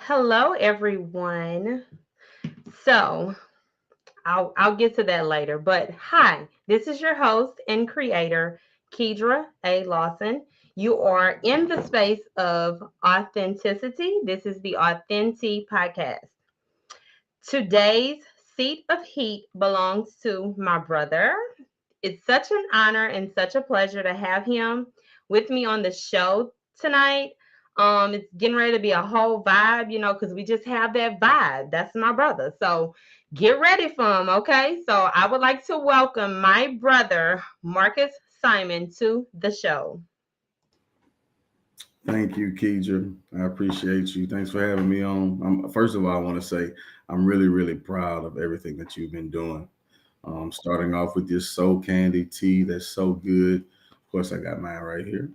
Hello, everyone. So I'll get to that later. But hi, this is your host and creator, Kedra A. Lawson. You are in the space of authenticity. This is the Authentic Podcast. Today's seat of heat belongs to my brother. It's such an honor and such a pleasure to have him with me on the show tonight. It's getting ready to be a whole vibe, because we just have that vibe. That's my brother. So get ready for him, okay? So I would like to welcome my brother, Marcus Simon, to the show. Thank you, Keidra. I appreciate you. Thanks for having me on. First of all, I want to say I'm really, really proud of everything that you've been doing. Starting off with this soul candy tea that's so good. Of course, I got mine right here.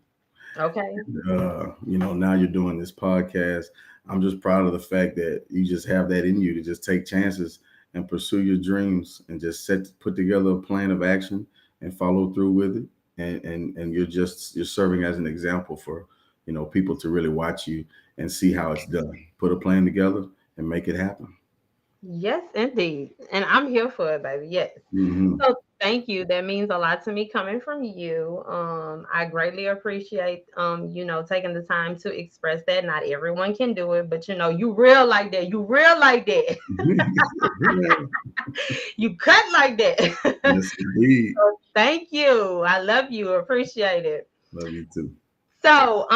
Okay. Now you're doing this podcast. I'm just proud of the fact that you just have that in you to just take chances and pursue your dreams and just put together a plan of action and follow through with it. And you're serving as an example for people to really watch you and see how it's done. Put a plan together and make it happen. Yes, indeed. And I'm here for it, baby. Yes. Hmm. So thank you. That means a lot to me coming from you. I greatly appreciate taking the time to express that. Not everyone can do it, but you real like that. You real like that. You cut like that. Yes, indeed. Thank you. I love you. Appreciate it. Love you too. So,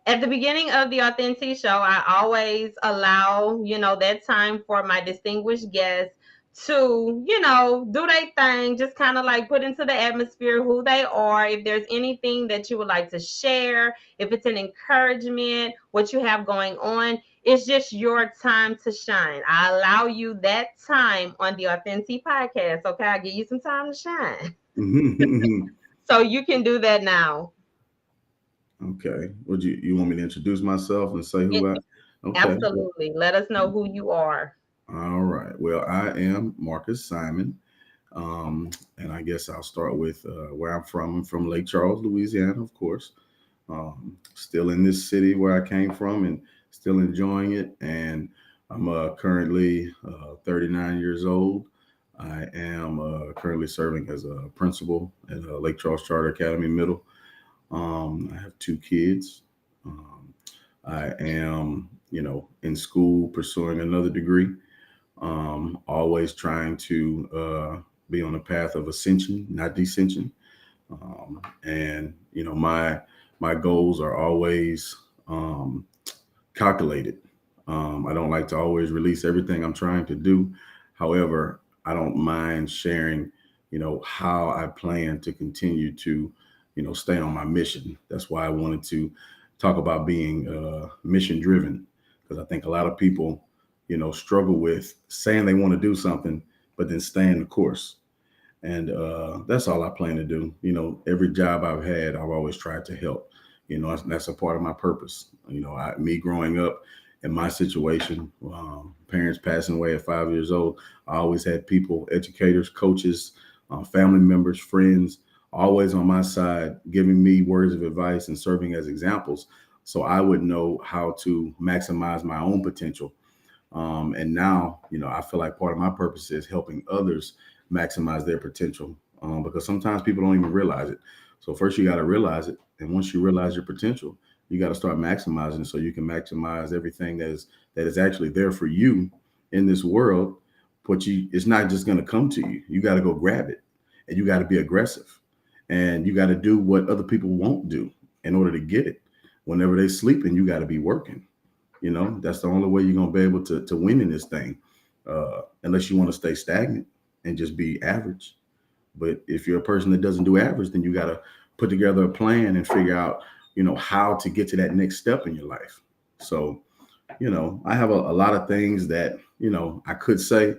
at the beginning of the Authentic Show, I always allow, that time for my distinguished guests to, do their thing, just kind of like put into the atmosphere who they are. If there's anything that you would like to share, if it's an encouragement, what you have going on, it's just your time to shine. I allow you that time on the Authentic Podcast. Okay, I give you some time to shine. So you can do that now. Okay. Would you want me to introduce myself and say who I? Okay. Absolutely. Let us know who you are. All right. Well, I am Marcus Simon. And I guess I'll start with where I'm from. I'm from Lake Charles, Louisiana, of course. Still in this city where I came from and still enjoying it. And I'm currently 39 years old. I am currently serving as a principal at Lake Charles Charter Academy Middle. I have two kids. Um, I am, in school pursuing another degree. Always trying to be on a path of ascension, not descension. And my goals are always calculated. I don't like to always release everything I'm trying to do. However, I don't mind sharing, how I plan to continue to, stay on my mission. That's why I wanted to talk about being mission driven, because I think a lot of people, struggle with saying they want to do something, but then staying the course. And that's all I plan to do. Every job I've had, I've always tried to help. That's a part of my purpose. Me growing up in my situation, parents passing away at 5 years old, I always had people, educators, coaches, family members, friends, always on my side, giving me words of advice and serving as examples, so I would know how to maximize my own potential. And now, I feel like part of my purpose is helping others maximize their potential, because sometimes people don't even realize it. So first you got to realize it. And once you realize your potential, you got to start maximizing it so you can maximize everything that is actually there for you in this world. But it's not just going to come to you. You got to go grab it, and you got to be aggressive, and you got to do what other people won't do. in order to get it. Whenever they sleeping, you got to be working. That's the only way you're gonna be able to win in this thing, unless you want to stay stagnant and just be average. But if you're a person that doesn't do average, then you got to put together a plan and figure out, how to get to that next step in your life. So, I have a lot of things that, I could say,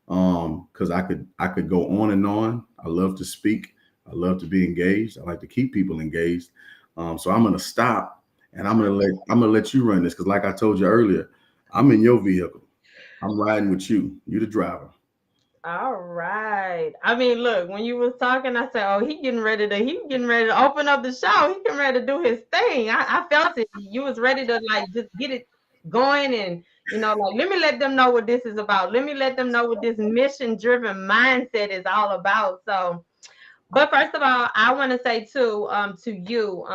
because I could go on and on. I love to speak. I love to be engaged. I like to keep people engaged. So I'm gonna stop and I'm gonna let you run this because, like I told you earlier, I'm in your vehicle. I'm riding with you. You the driver. All right. I mean, look, when you was talking, I said, "Oh, he getting ready to open up the show. He getting ready to do his thing." I felt it. You was ready to like just get it going, and like let me let them know what this is about. Let me let them know what this mission-driven mindset is all about. So, but first of all, I want to say too, to you,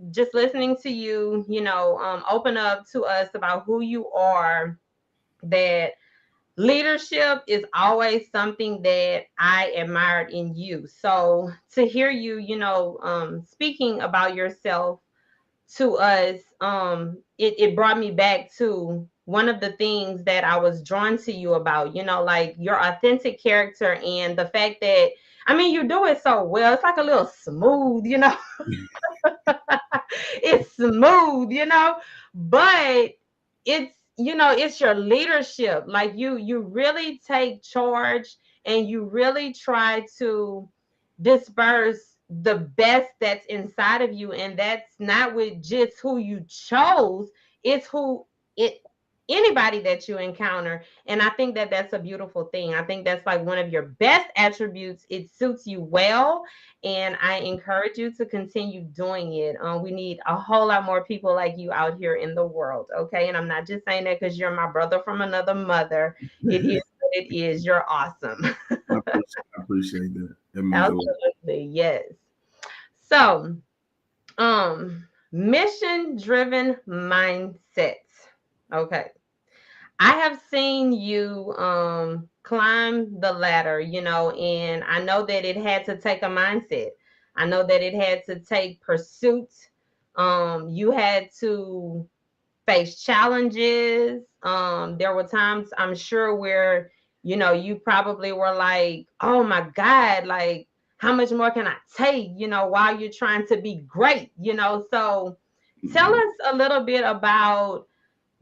just listening to you, open up to us about who you are. That leadership is always something that I admired in you. So to hear you, speaking about yourself to us, it brought me back to one of the things that I was drawn to you about, like your authentic character and the fact that, I mean, you do it so well. It's like a little smooth, it's smooth, but it's your leadership. Like you really take charge and you really try to disperse the best that's inside of you, and that's not with just who you chose, it's who it anybody that you encounter. And I think that that's a beautiful thing. I think that's like one of your best attributes. It suits you well, and I encourage you to continue doing it. We need a whole lot more people like you out here in the world, okay? And I'm not just saying that because you're my brother from another mother. It is what it is. You're awesome. I appreciate that. That means a lot. Absolutely, yes. So, um, mission-driven mindsets. Okay. I have seen you climb the ladder, and I know that it had to take a mindset. I know that it had to take pursuit. You had to face challenges. There were times I'm sure where, you probably were like, oh my God, like how much more can I take, while you're trying to be great, So tell Mhm. us a little bit about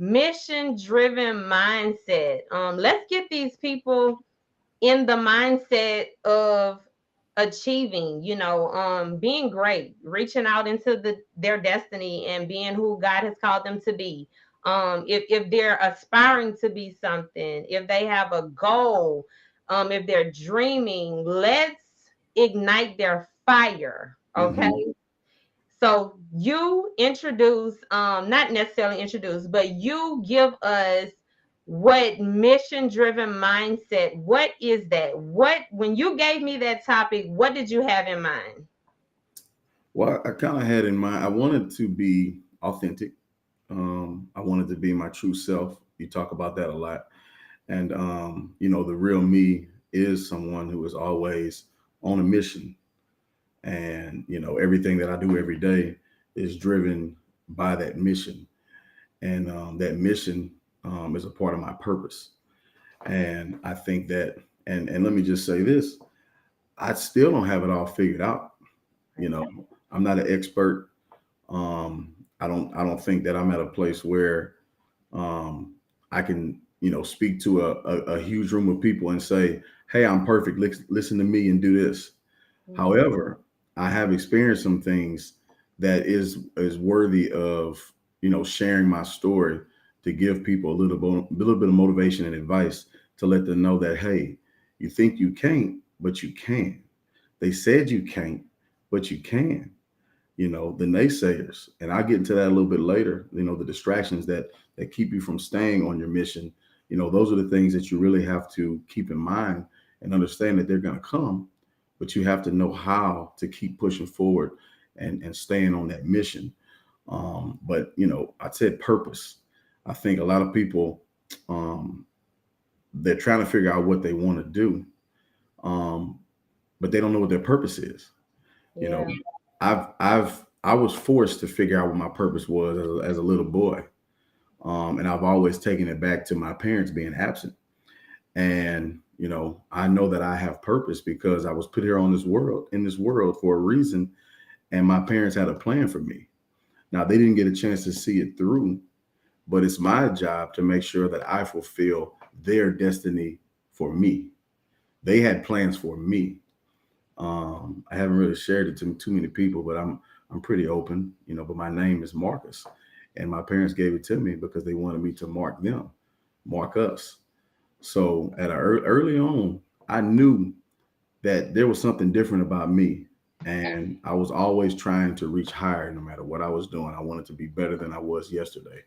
mission driven mindset. Let's get these people in the mindset of achieving, being great, reaching out into their destiny and being who God has called them to be. If they're aspiring to be something, if they have a goal, if they're dreaming, let's ignite their fire. Okay. Mhm. So you introduce, not necessarily introduce, but you give us what mission driven mindset, what is that? When you gave me that topic, what did you have in mind? Well, I kind of had in mind, I wanted to be authentic. I wanted to be my true self. You talk about that a lot. And, the real me is someone who is always on a mission. And, everything that I do every day is driven by that mission. And that mission is a part of my purpose. And I think that, and let me just say this, I still don't have it all figured out. You know, I'm not an expert. I don't think that I'm at a place where um, I can, speak to a huge room of people and say, "Hey, I'm perfect. Listen to me and do this." Mhm. However, I have experienced some things that is worthy of, sharing my story to give people a little bit of motivation and advice to let them know that, hey, you think you can't, but you can. They said you can't, but you can. The naysayers, and I'll get into that a little bit later. The distractions that keep you from staying on your mission. Those are the things that you really have to keep in mind and understand that they're going to come, but you have to know how to keep pushing forward and staying on that mission. But I said purpose. I think a lot of people, um, they're trying to figure out what they want to do, um, but they don't know what their purpose is. you Yeah. know I've I was forced to figure out what my purpose was as a little boy. And I've always taken it back to my parents being absent. And, I know that I have purpose because I was put here in this world for a reason. And my parents had a plan for me. Now, they didn't get a chance to see it through, but it's my job to make sure that I fulfill their destiny for me. They had plans for me. I haven't really shared it to too many people, but I'm pretty open, But my name is Marcus, and my parents gave it to me because they wanted me to mark them, mark us. So early on, I knew that there was something different about me, and I was always trying to reach higher, no matter what I was doing. I wanted to be better than I was yesterday,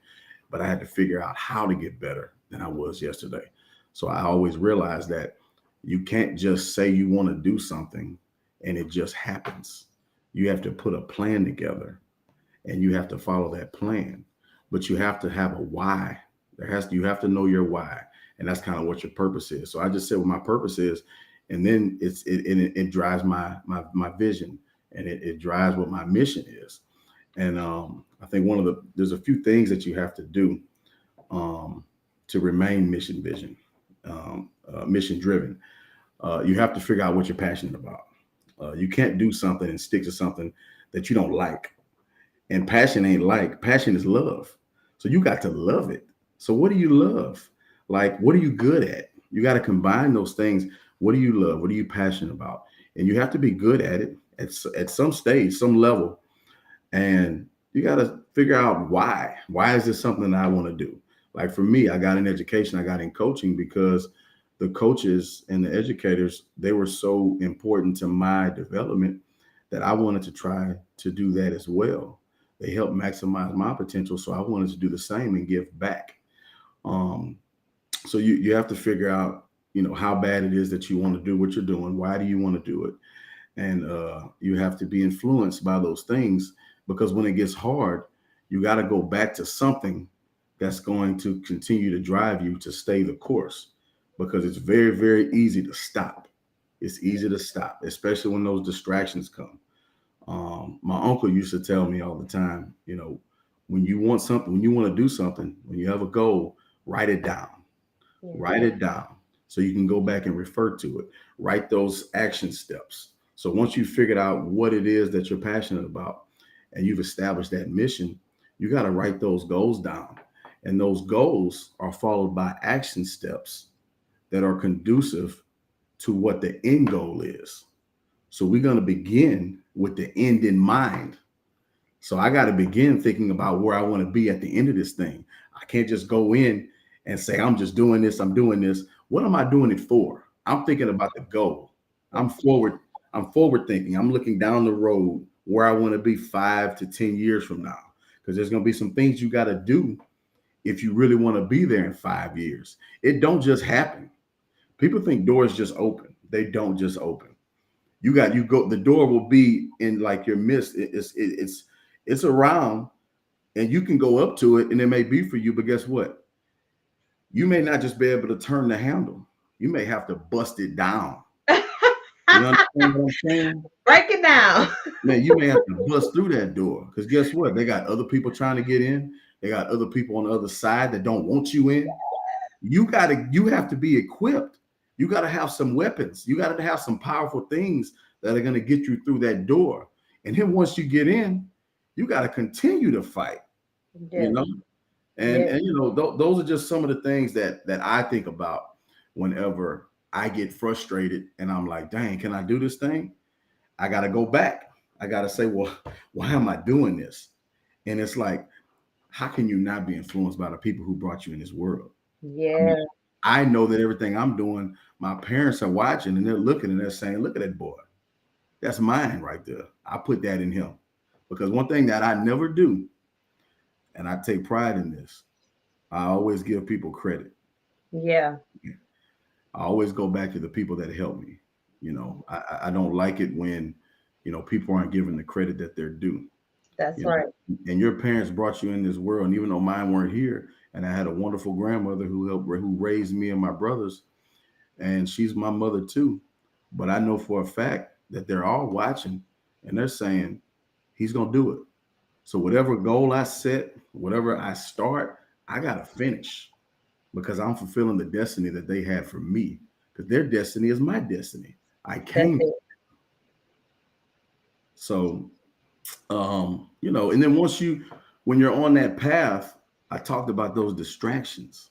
but I had to figure out how to get better than I was yesterday. So I always realized that you can't just say you want to do something and it just happens. You have to put a plan together and you have to follow that plan. But you have to have a why. You have to know your why. And that's kind of what your purpose is. So I just said what my purpose is, and then it drives my vision, and it drives what my mission is. And I think there's a few things that you have to do um, to remain mission driven. You have to figure out what you're passionate about. You can't do something and stick to something that you don't like. And passion ain't like, passion is love. So you got to love it. So what do you love? Like, what are you good at? You got to combine those things. What do you love? What are you passionate about? And you have to be good at it at some stage, some level. And you got to figure out why. Why is this something that I want to do? Like for me, I got in education, I got in coaching because the coaches and the educators, they were so important to my development that I wanted to try to do that as well. They helped maximize my potential. So I wanted to do the same and give back. Um, so you have to figure out, how bad it is that you want to do what you're doing. Why do you want to do it? And you have to be influenced by those things, because when it gets hard, you got to go back to something that's going to continue to drive you to stay the course, because it's very, very easy to stop. It's easy to stop, especially when those distractions come. My uncle used to tell me all the time, when you want something, when you want to do something, when you have a goal, write it down. Yeah. Write it down so you can go back and refer to it. Write those action steps. So once you figured out what it is that you're passionate about and you've established that mission, you got to write those goals down. And those goals are followed by action steps that are conducive to what the end goal is. So we're going to begin with the end in mind. So I got to begin thinking about where I want to be at the end of this thing. I can't just go in and say, I'm just doing this. I'm doing this. What am I doing it for? I'm thinking about the goal. I'm forward thinking. I'm looking down the road where I want to be 5 to 10 years from now. Because there's going to be some things you got to do if you really want to be there in 5 years. It don't just happen. People think doors just open. They don't just open. The door will be in like your midst. It's around, and you can go up to it and it may be for you, but guess what? You may not just be able to turn the handle. You may have to bust it down. You understand what I'm saying? Break it down. Man, you may have to bust through that door, because guess what? They got other people trying to get in. They got other people on the other side that don't want you in. You have to be equipped. You got to have some weapons. You got to have some powerful things that are going to get you through that door. And then once you get in, you got to continue to fight. Yes. And those are just some of the things that I think about whenever I get frustrated and I'm like, dang, can I do this thing? I got to go back. I got to say, well, why am I doing this? And it's like, how can you not be influenced by the people who brought you in this world? Yeah. I know that everything I'm doing, my parents are watching and they're looking and they're saying, look at that boy. That's mine right there. I put that in him. Because one thing that I never do, and I take pride in this, I always give people credit. Yeah. I always go back to the people that help me. I don't like it when, people aren't given the credit that they're due. That's right. And your parents brought you in this world. And even though mine weren't here, and I had a wonderful grandmother who raised me and my brothers, and she's my mother too. But I know for a fact that they're all watching and they're saying, He's going to do it. So whatever goal I set, whatever I start, I got to finish because I'm fulfilling the destiny that they had for me. Because their destiny is my destiny. I That's came. it. So, and then when you're on that path, I talked about those distractions.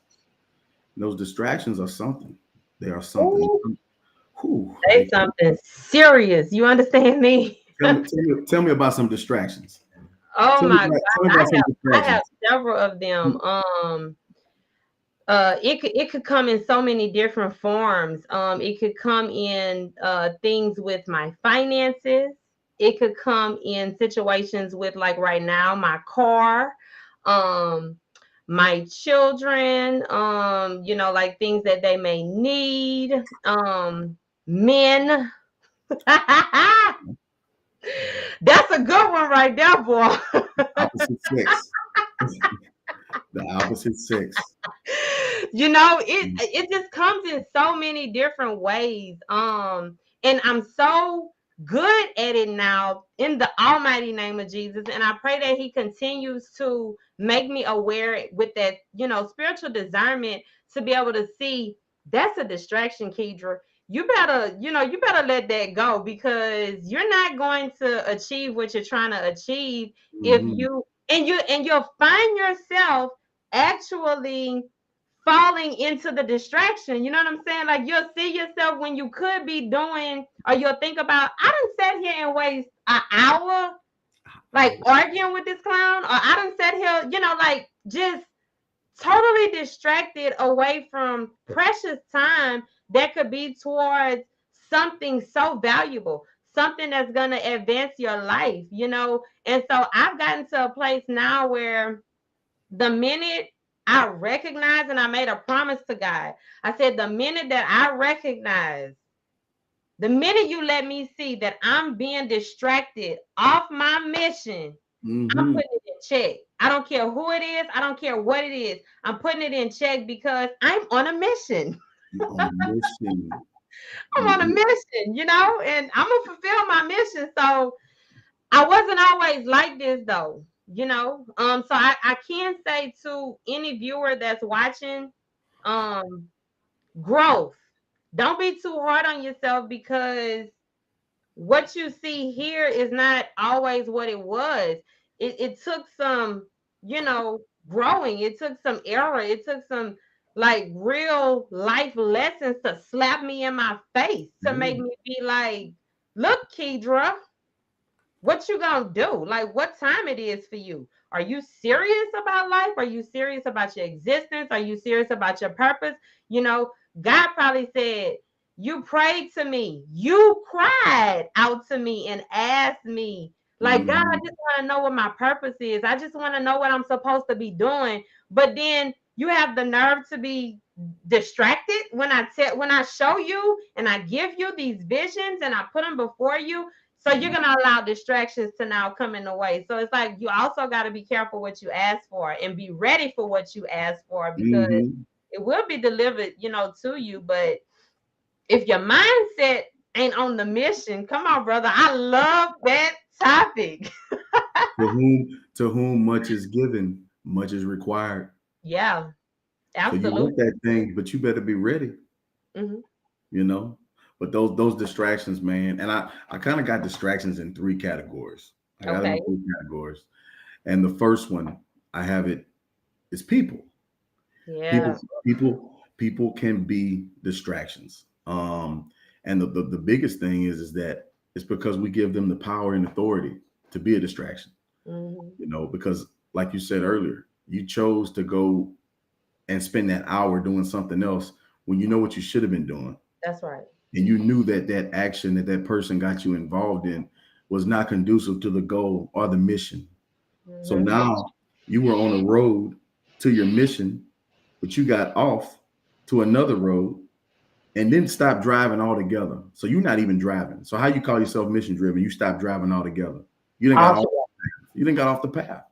Those distractions are something. They are something. Ooh, Whew, say something serious. You understand me? tell me about some distractions. Oh my God. Tell me about some I have distractions. several of them. It could come in so many different forms. It could come in things with my finances. It could come in situations with, like, right now, my car, um my children, like things that they may need, men. That's a good one right there, boy. Opposite sex. The opposite sex. It just comes in so many different ways. And I'm so good at it now in the almighty name of Jesus. And I pray that he continues to make me aware with that, spiritual discernment, to be able to see that's a distraction, Kedra. You better let that go, because you're not going to achieve what you're trying to achieve if Mhm. you'll find yourself actually falling into the distraction. You know what I'm saying? Like, you'll see yourself when you could be doing, or you'll think about, I done sat here and waste an hour, like, arguing with this clown, or I done sat here, like, just totally distracted away from precious time that could be towards something so valuable, something that's going to advance your life. And so I've gotten to a place now where the minute I recognize, and I made a promise to God, I said, the minute that I recognize, the minute you let me see that I'm being distracted off my mission, I'm Mhm. putting it in check. I don't care who it is. I don't care what it is. I'm putting it in check because I'm on a mission. You're on a mission. I'm on a mission, and I'm going to fulfill my mission. So I wasn't always like this, though. So I can say to any viewer that's watching, um, growth. Don't be too hard on yourself, because what you see here is not always what it was. It took some, growing. It took some error. It took some, like, real life lessons to slap me in my face, to make Yeah. me be like, look, Kedra, what you gonna do? Like, what time it is for you? Are you serious about life? Are you serious about your existence? Are you serious about your purpose? God probably said, you prayed to me, you cried out to me and asked me, like, God, I Mhm. just want to know what my purpose is. I just want to know what I'm supposed to be doing. But then you have the nerve to be distracted when I show you and I give you these visions and I put them before you. So you're gonna allow distractions to now come in the way. So it's like, you also got to be careful what you ask for and be ready for what you ask for, because Mhm. it will be delivered, to you. But if your mindset ain't on the mission, come on, brother. I love that topic. To whom much is given, much is required. Yeah, So you want absolutely. that thing, but you better be ready, Hmm. you know. But those distractions, man, and I kind of got distractions in three categories. I got them Okay. in three categories. And the first one I have it is people. Yeah. People, people can be distractions. And the biggest thing is that it's because we give them the power and authority to be a distraction. Hmm. Because like you said earlier, you chose to go and spend that hour doing something else when you know what you should have been doing, That's right. and you knew that that action that person got you involved in was not conducive to the goal or the mission. So Hmm. now you were on a road to your mission, but you got off to another road and then stopped driving altogether. So you're not even driving. So how you call yourself mission driven? You stopped driving altogether. You didn't got off. Awesome. You didn't got off the path.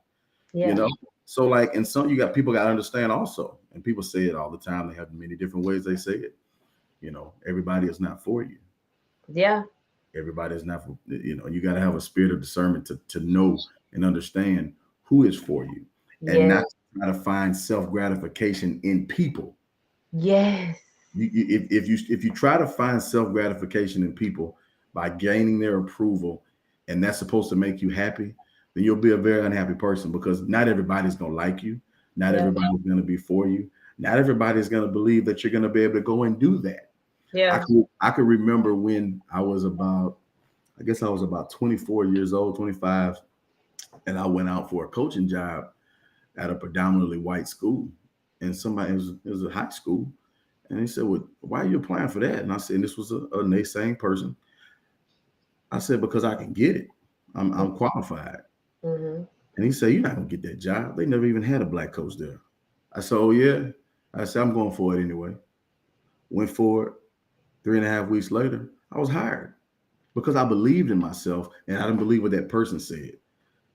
You Yeah. know. So like, and some you got people got to understand also, and people say it all the time. They have many different ways they say it. Everybody is not for you. Yeah. Everybody's not for, you got to have a spirit of discernment to know and understand who is for you, and Yes. not try to find self gratification in people. Yes. If you try to find self gratification in people by gaining their approval, and that's supposed to make you happy, then you'll be a very unhappy person, because not everybody's going to like you, not Yeah. everybody's going to be for you, not everybody's going to believe that you're going to be able to go and do that. Yeah. I could remember when I was about, I guess I was about 24 years old, 25, and I went out for a coaching job at a predominantly white school, and somebody, it was a high school, and he said, "Well, why are you applying for that?" And I said, and this was a naysaying person. I said, "Because I can get it. I'm qualified." Mm-hmm. And he said, "You're not gonna get that job. They never even had a black coach there." I said, "Oh yeah." I said, "I'm going for it anyway." Went for it. 3.5 weeks later, I was hired because I believed in myself and I didn't believe what that person said.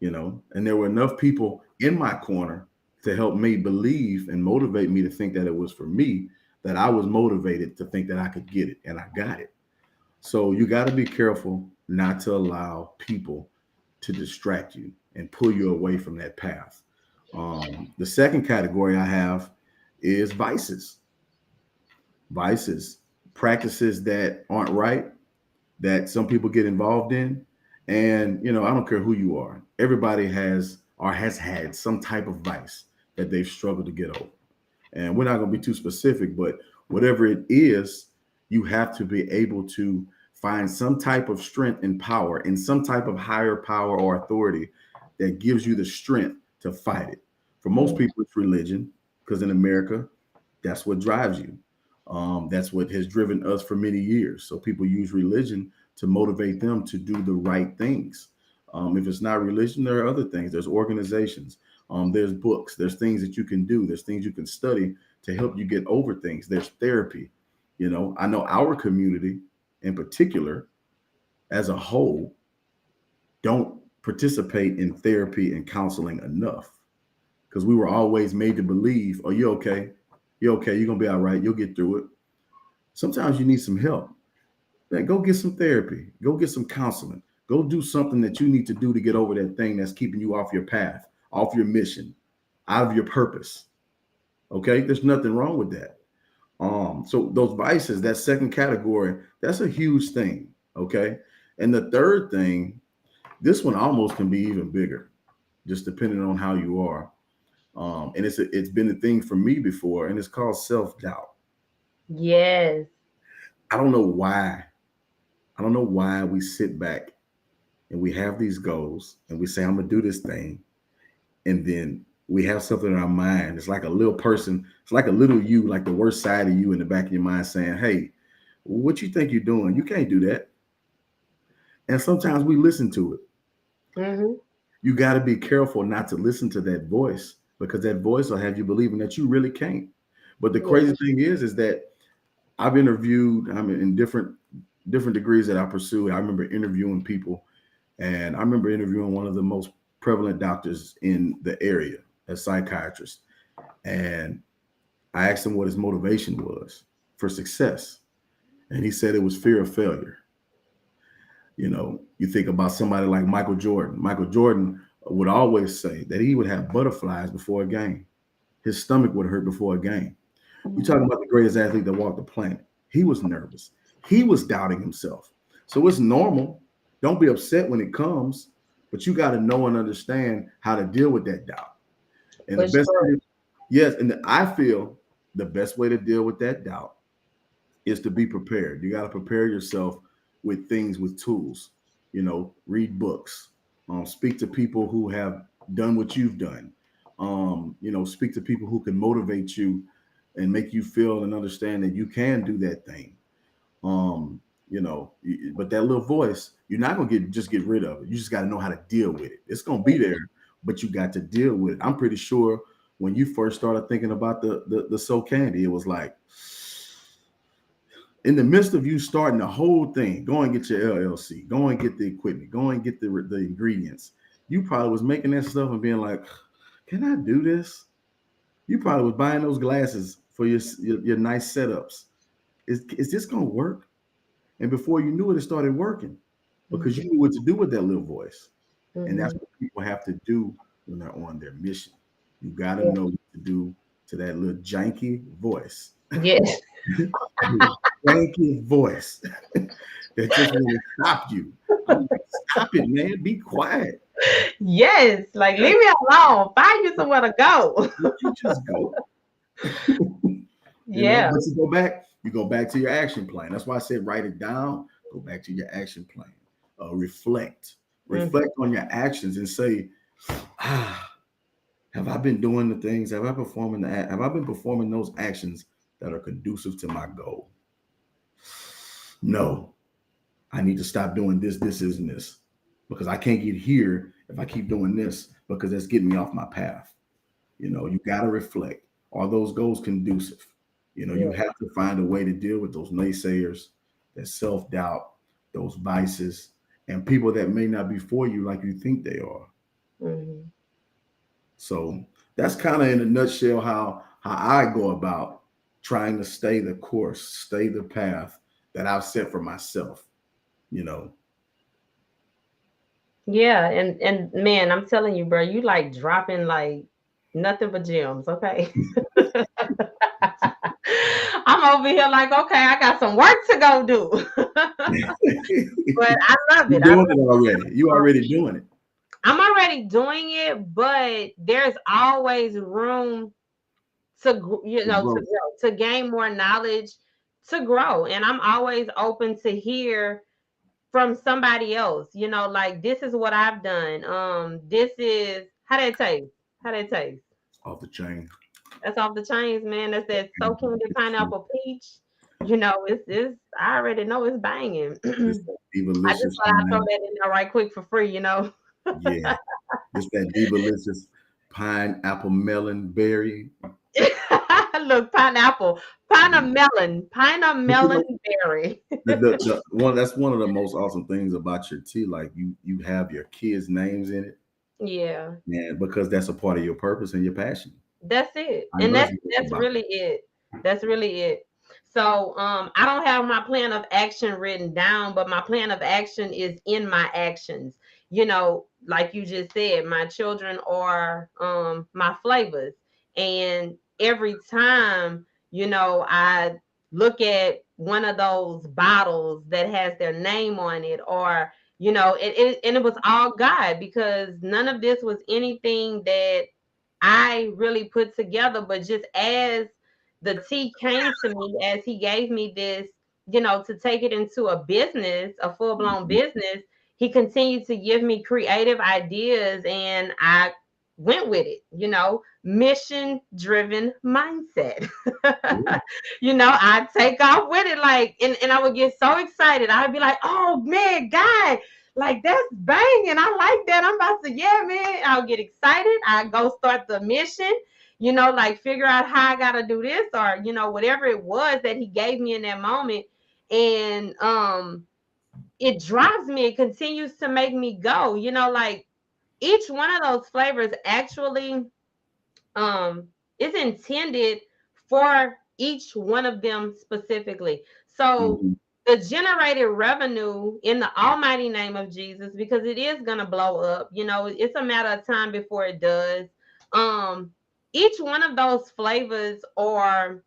And there were enough people in my corner to help me believe and motivate me to think that it was for me, that I was motivated to think that I could get it, and I got it. So you got to be careful not to allow people to distract you and pull you away from that path. The second category I have is vices. Vices, practices that aren't right, that some people get involved in. And, I don't care who you are, everybody has or has had some type of vice that they've struggled to get over. And we're not going to be too specific, but whatever it is, you have to be able to find some type of strength and power in some type of higher power or authority that gives you the strength to fight it. For most people, it's religion, because in America, that's what drives you. That's what has driven us for many years. So people use religion to motivate them to do the right things. If it's not religion, there are other things. There's organizations. There's books. There's things that you can do. There's things you can study to help you get over things. There's therapy. I know our community in particular, as a whole, don't participate in therapy and counseling enough, because we were always made to believe, "Oh, you're okay. You're okay. You're gonna be all right. You'll get through it." Sometimes you need some help. Man, go get some therapy. Go get some counseling. Go do something that you need to do to get over that thing that's keeping you off your path, off your mission, out of your purpose. Okay, there's nothing wrong with that. So those vices, that second category, that's a huge thing. Okay, and the third thing, this one almost can be even bigger, just depending on how you are. And it's been a thing for me before, and it's called self doubt. Yes. I don't know why. I don't know why we sit back and we have these goals and we say, "I'm gonna do this thing," and then we have something in our mind. It's like a little person. It's like a little you, like the worst side of you in the back of your mind, saying, "Hey, what you think you're doing? You can't do that." And sometimes we listen to it. Mm-hmm. You got to be careful not to listen to that voice, because that voice will have you believing that you really can't. But the Yeah. crazy thing is that I've interviewed, I mean, in different degrees that I pursue. I remember interviewing people, and I remember interviewing one of the most prevalent doctors in the area, a psychiatrist. And I asked him what his motivation was for success. And he said it was fear of failure. You think about somebody like Michael Jordan. Michael Jordan would always say that he would have butterflies before a game. His stomach would hurt before a game. You're talking about the greatest athlete that walked the planet. He was nervous. He was doubting himself. So it's normal. Don't be upset when it comes, but you got to know and understand how to deal with that doubt. And the For best sure. way, yes, and I feel the best way to deal with that doubt is to be prepared. You got to prepare yourself with things, with tools. Read books, speak to people who have done what you've done. Speak to people who can motivate you and make you feel and understand that you can do that thing. Um, but that little voice, you're not gonna get rid of it. You just got to know how to deal with it. It's gonna be there, but you got to deal with it. I'm pretty sure when you first started thinking about the So Candy, it was like, in the midst of you starting the whole thing, go and get your LLC, go and get the equipment, go and get the ingredients. You probably was making that stuff and being like, "Can I do this?" You probably was buying those glasses for your nice setups. Is this gonna work? And before you knew it, it started working. because you knew what to do with that little voice. And that's Mhm. what people have to do when they're on their mission. You got to Yeah. know what to do to that little janky voice. Yes. Janky voice that just want to stop you. I'm like, stop it, man. Be quiet. Yes. Like leave me alone. Find you somewhere to go. Would you just go? Yeah. But you go back to your action plan. That's why I said write it down, go back to your action plan. Reflect. Mhm. Reflect on your actions and say, have I been doing the things? Have I been performing those actions that are conducive to my goal? No. I need to stop doing this, this, isn't this. Because I can't get here if I keep doing this because that's getting me off my path. You got to reflect. Are those goals conducive? You Yeah. have to find a way to deal with those naysayers, that self doubt, those vices, and people that may not be for you like you think they are. Mhm. So that's kind of in a nutshell how I go about trying to stay the course, stay the path that I've set for myself. You know, Yeah, and man, I'm telling you, bro, you like dropping like nothing but gems, okay? I'm over here like, okay, I got some work to go do. But I love it. you're doing it already. You already doing it. I'm already doing it, but there's always room to The to growth. grow, to gain more knowledge, to grow, and I'm always open to hear from somebody else. Like this is what I've done. This is how that taste. How that taste. Off the chain. That's off the chains, man. That's that so candy It's pineapple peach. It's I already know it's banging. that I just divalicious thought I'd throw pine. that in there right quick for free. Yeah, it's that divalicious pineapple melon berry. Look, pineapple, But melon berry. the one that's one of the most awesome things about your tea. Like you have your kids' names in it, Yeah. and because that's a part of your purpose and your passion. That's it. I And love that's you that's about really it. That's really it. So I don't have my plan of action written down, but my plan of action is in my actions. Like you just said, my children are my flavors. And every time, I look at one of those bottles that has their name on it, or and it was all God, because none of this was anything that I really put together, but just as the tea came to me, as he gave me this, to take it into a business, a full blown it. business, he continued to give me creative ideas and I went with it, mission driven mindset. Yeah. I take off with it like, and I would get so excited. I'd be like, oh man, God, like that's banging. I like that. I'm about to, yeah, man. I'll get excited. I go start the mission, like figure out how I gotta do this, or whatever it was that he gave me in that moment. And it drives me, it continues to make me go, like each one of those flavors actually is intended for each one of them specifically. So Mhm. the generated revenue in the almighty name of Jesus, because it is going to blow up, it's a matter of time before it does. Um, each one of those flavors are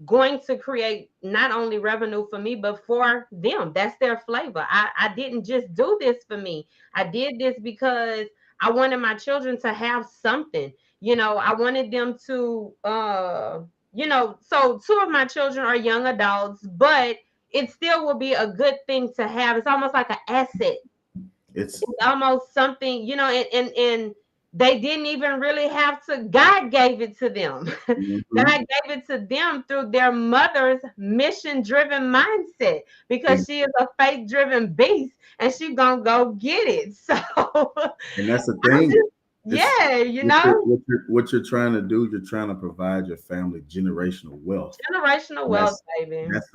going to create not only revenue for me, but for them. That's their flavor. I didn't just do this for me. I did this because I wanted my children to have something. I wanted them to so two of my children are young adults, but it still will be a good thing to have. It's almost like an asset. It's It's almost something, and they didn't even really have to. God gave it to them. mhm. God gave it to them through their mother's mission-driven mindset, because and, she is a faith-driven beast and she gonna go get it. So and that's the I'm thing. just, It's yeah, what you're trying to do. You're trying to provide your family generational wealth. generational And wealth, baby. That's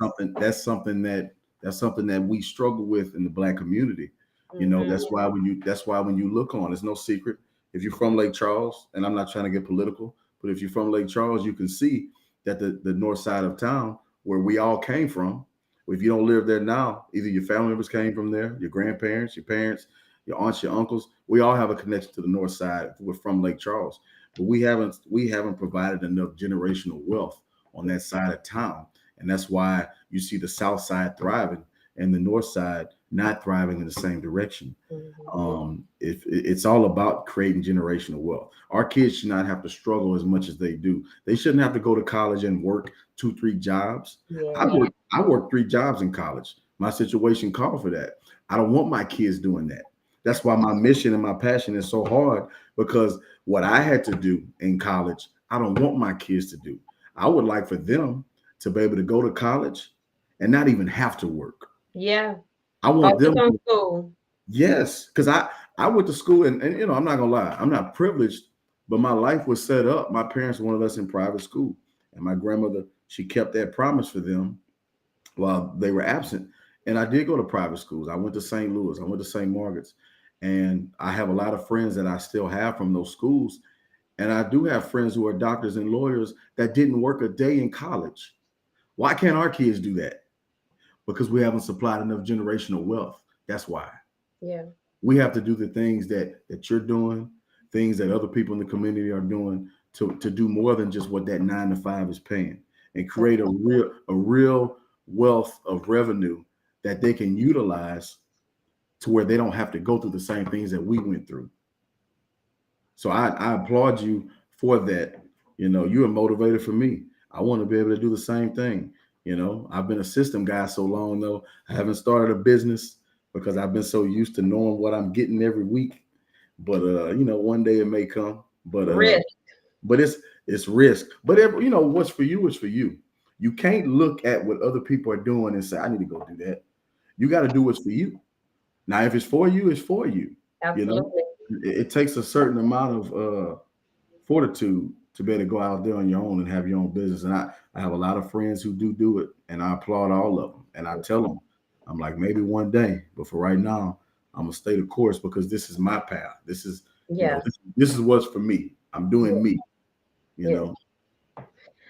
something that we struggle with in the Black community. Mhm. That's why when you look on, it's no secret. If you're from Lake Charles, and I'm not trying to get political, but if you're from Lake Charles, you can see that the north side of town, where we all came from, If you don't live there now, either your family members came from there, your grandparents, your parents, your aunts, your uncles. We all have a connection to the north side. We're from Lake Charles, but we haven't provided enough generational wealth on that side of town, and that's why you see the south side thriving and the north side not thriving in the same direction. Mhm. If it's all about creating generational wealth. Our kids should not have to struggle as much as they do. They shouldn't have to go to college and work 2, 3 jobs. I Yeah. worked I worked 3 jobs in college. My situation called for that. I don't want my kids doing that. That's why my mission and my passion is so hard, because what I had to do in college, I don't want my kids to do. I would like for them to be able to go to college and not even have to work. Yeah. I want Focus them on to. school. Yes, because I went to school, and I'm not gonna lie, I'm not privileged, but my life was set up. My parents wanted us in private school, and my grandmother, she kept that promise for them while they were absent. And I did go to private schools. I went to St. Louis, I went to St. Margaret's, and I have a lot of friends that I still have from those schools. And I do have friends who are doctors and lawyers that didn't work a day in college. Why can't our kids do that? Because we haven't supplied enough generational wealth. That's why. Yeah. We have to do the things that you're doing, things that other people in the community are doing, to do more than just what that 9 to 5 is paying, and create a real wealth of revenue that they can utilize to where they don't have to go through the same things that we went through. So I applaud you for that. You're a motivator for me. I want to be able to do the same thing. I've been a system guy so long, though. I haven't started a business because I've been so used to knowing what I'm getting every week. But one day it may come. But Risk. but it's risk. But what's for you is for you. You can't look at what other people are doing and say, I need to go do that. You got to do what's for you. Now, if it's for you, it's for you. You know, Absolutely. it takes a certain amount of fortitude to be able to go out there on your own and have your own business. And I have a lot of friends who do it, and I applaud all of them. And I tell them, I'm like, maybe one day, but for right now, I'm gonna stay the course, because this is my path. This is, Yeah. this is what's for me. I'm doing me. You Yeah. know.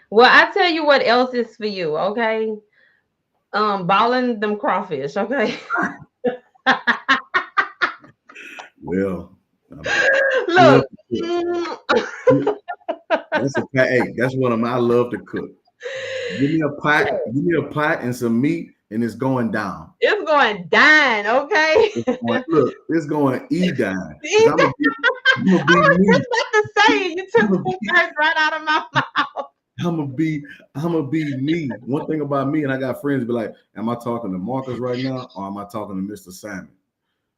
Well, I tell you what else is for you, okay? Balling them crawfish, okay? Well, I love Look. to cook. mm, Hey, that's one of my, I love to cook. Give me a pot and some meat, and it's going down. It's going down, okay? Look, it's going E down, because See? I'm gonna I be was me. just about to say it. You I'm took gonna the be, words right out of my mouth. I'm gonna be, I'm gonna be me. One thing about me, and I got friends be like, "Am I talking to Marcus right now, or am I talking to Mr. Simon?"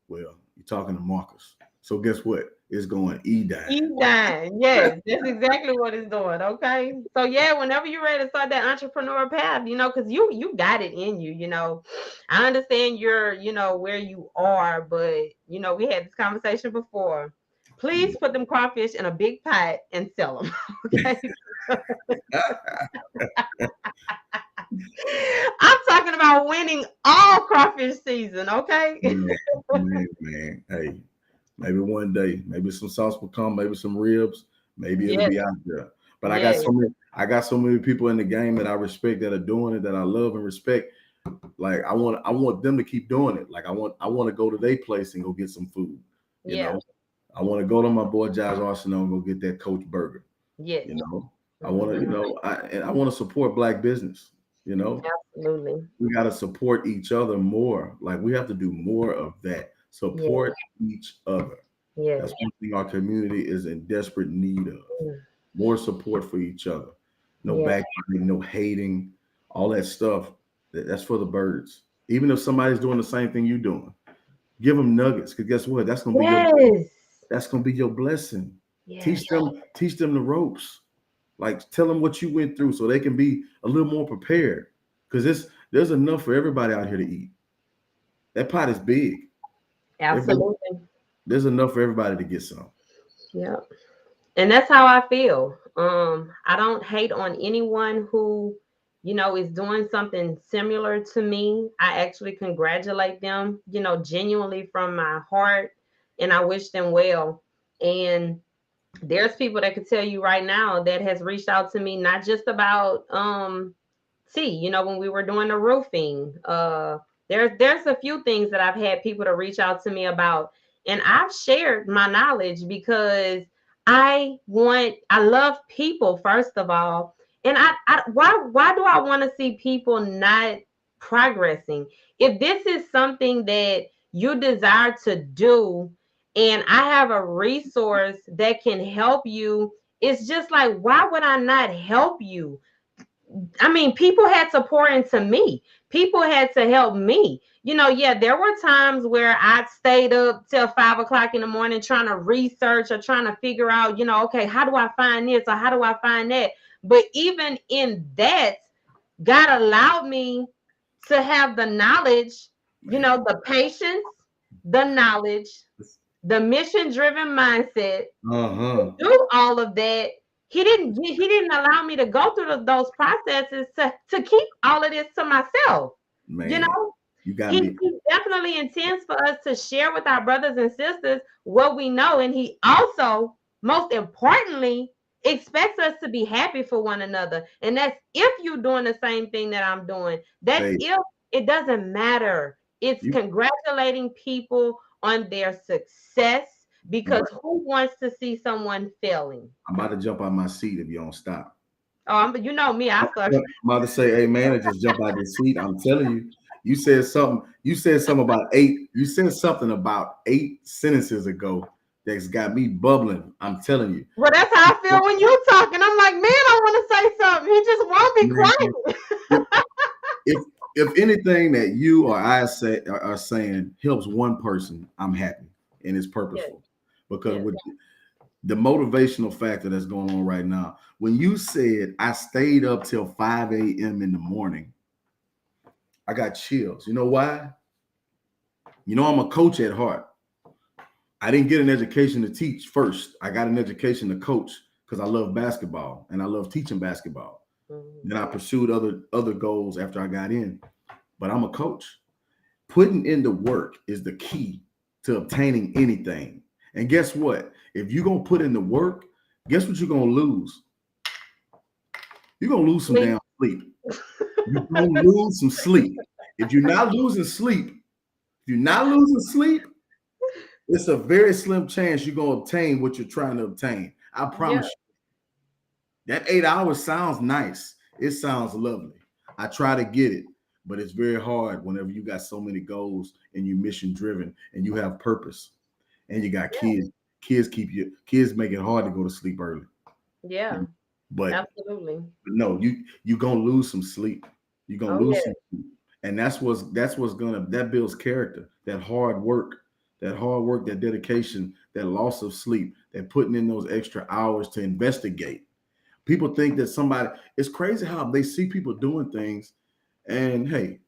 Well, you're talking to Marcus. So guess what? It's going E down. Eat dine. Yes, that's exactly what it's doing. Okay. So yeah, whenever you're ready to start that entrepreneur path, because you got it in you, I understand you're, where you are, but we had this conversation before. Please put them crawfish in a big pot and sell them. Okay. I'm talking about winning all crawfish season, okay? Man. Hey, maybe one day, maybe some sauce will come, maybe some ribs, maybe it'll Yes, be out there. But yes, I got so many people in the game that I respect, that are doing it, that I love and respect. Like I want them to keep doing it. Like I want to go to their place and go get some food. You yeah, know, I want to go to my boy Josh Arsenal and go get that Coach Burger. yes. You know, I want to, Mhm. I want to support Black business. You know, Absolutely. we got to support each other more. Like we have to do more of that. Yes, Support each other. yes. That's one thing our community is in desperate need of. Mm, More support for each other. No yeah. backbiting, no hating, all that stuff. That's for the birds. Even if somebody's doing the same thing you're doing, give them nuggets. Because guess what? Yes. That's gonna be your blessing. Yes. Teach them the ropes. Like tell them what you went through so they can be a little more prepared. Because there's enough for everybody out here to eat. That pot is big. Everybody, Absolutely. there's enough for everybody to get some. Yep. And that's how I feel. I don't hate on anyone who, is doing something similar to me. I actually congratulate them, genuinely from my heart, and I wish them well. And there's people that could tell you right now that has reached out to me, not just about see, when we were doing the roofing, there's a few things that I've had people to reach out to me about, and I've shared my knowledge because I love people first of all, and why do I want to see people not progressing? If this is something that you desire to do, and I have a resource that can help you, it's just like, why would I not help you? I mean, people had to pour into me. People had to help me. Yeah, there were times where I stayed up till 5 o'clock in the morning trying to research or trying to figure out, okay, how do I find this or how do I find that? But even in that, God allowed me to have the knowledge, the patience, the knowledge, the mission driven mindset to do all of that. He didn't allow me to go through those processes to keep all of this to myself. Man, you got he, me. he definitely intends for us to share with our brothers and sisters what we know, and he also, most importantly, expects us to be happy for one another. And that's if you're doing the same thing that I'm doing. That's if it doesn't matter. It's congratulating people on their success, because who wants to see someone failing? I'm about to jump out my seat if you don't stop. Oh, you know me. I start. I'm about to say, hey man, and just jump out the seat. I'm telling you, you said something. You said something about eight. You said something about 8 sentences ago that's got me bubbling. I'm telling you. Well, that's how I feel when you're talking. I'm like, man, I want to say something. He just won't be quiet. If anything that you or I are saying helps one person, I'm happy, and it's purposeful. Because with the motivational factor that's going on right now, when you said I stayed up till 5 a.m. in the morning, I got chills. You know why? I'm a coach at heart. I didn't get an education to teach first. I got an education to coach because I love basketball and I love teaching basketball. Then I pursued other goals after I got in. But I'm a coach. Putting in the work is the key to obtaining anything. And guess what? If you're going to put in the work, guess what you're going to lose? You're going to lose some damn sleep. You're going to lose some sleep. If you're not losing sleep, it's a very slim chance you're going to obtain what you're trying to obtain. I promise you. That 8 hours sounds nice. It sounds lovely. I try to get it, but it's very hard whenever you got so many goals and you're mission driven and you have purpose and you got kids. Kids make it hard to go to sleep early. Yeah. But absolutely. No, you're gonna lose some sleep. You're gonna lose some sleep. And that builds character, that hard work, that dedication, that loss of sleep, that putting in those extra hours to investigate. People think that it's crazy how they see people doing things, and hey,